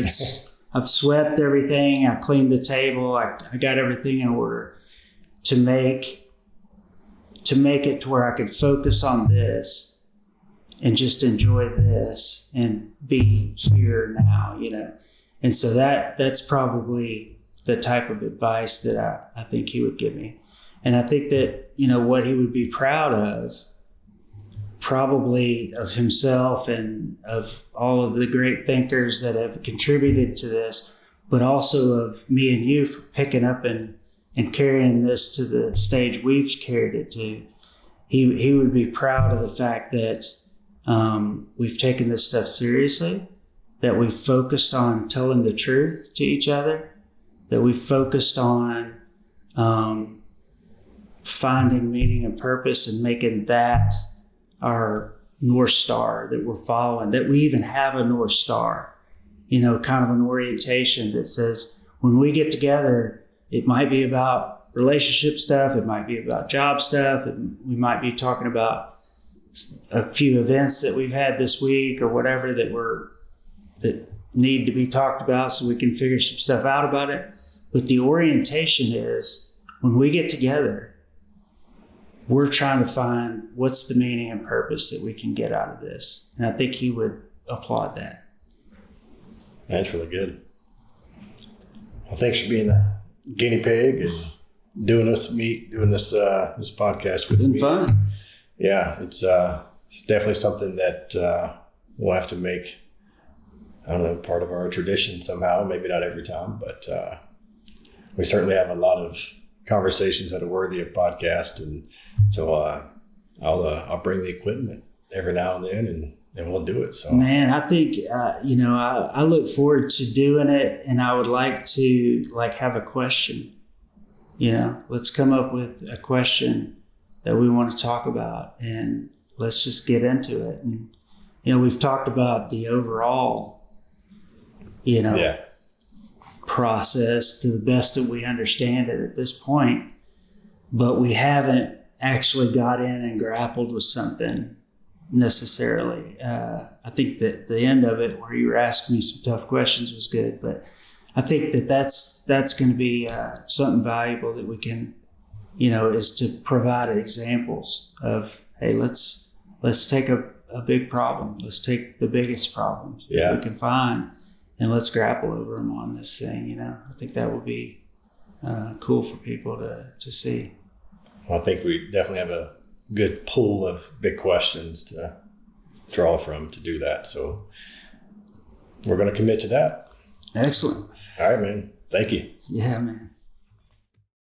I've swept everything. I cleaned the table. I got everything in order to make it to where I could focus on this and just enjoy this and be here now, And so that's probably the type of advice that I think he would give me. And I think that, what he would be proud of, probably of himself and of all of the great thinkers that have contributed to this, but also of me and you for picking up and carrying this to the stage we've carried it to. He would be proud of the fact that we've taken this stuff seriously, that we've focused on telling the truth to each other, that we've focused on finding meaning and purpose and making that our North Star that we're following, that we even have a North Star, kind of an orientation that says when we get together, it might be about relationship stuff, it might be about job stuff, we might be talking about a few events that we've had this week or whatever that need to be talked about so we can figure some stuff out about it. But the orientation is when we get together, we're trying to find what's the meaning and purpose that we can get out of this. And I think he would applaud that. That's really good. Well, thanks for being the guinea pig and doing this podcast with me. It's been fun. Yeah, it's definitely something that we'll have to make, part of our tradition somehow. Maybe not every time, but we certainly have a lot of conversations that are worthy of podcast, and so I'll bring the equipment every now and then, and we'll do it. So man, I think I look forward to doing it, and I would like to have a question. Let's come up with a question that we want to talk about, and let's just get into it. And we've talked about the overall process to the best that we understand it at this point, but we haven't actually got in and grappled with something necessarily. I think that the end of it, where you were asking me some tough questions, was good, but I think that's going to be something valuable that we can, is to provide examples of, hey, let's take a big problem. Let's take the biggest problems that we can find, and let's grapple over them on this thing. I think that would be cool for people to see. Well, I think we definitely have a good pool of big questions to draw from to do that. So we're going to commit to that. Excellent. All right, man. Thank you. Yeah, man.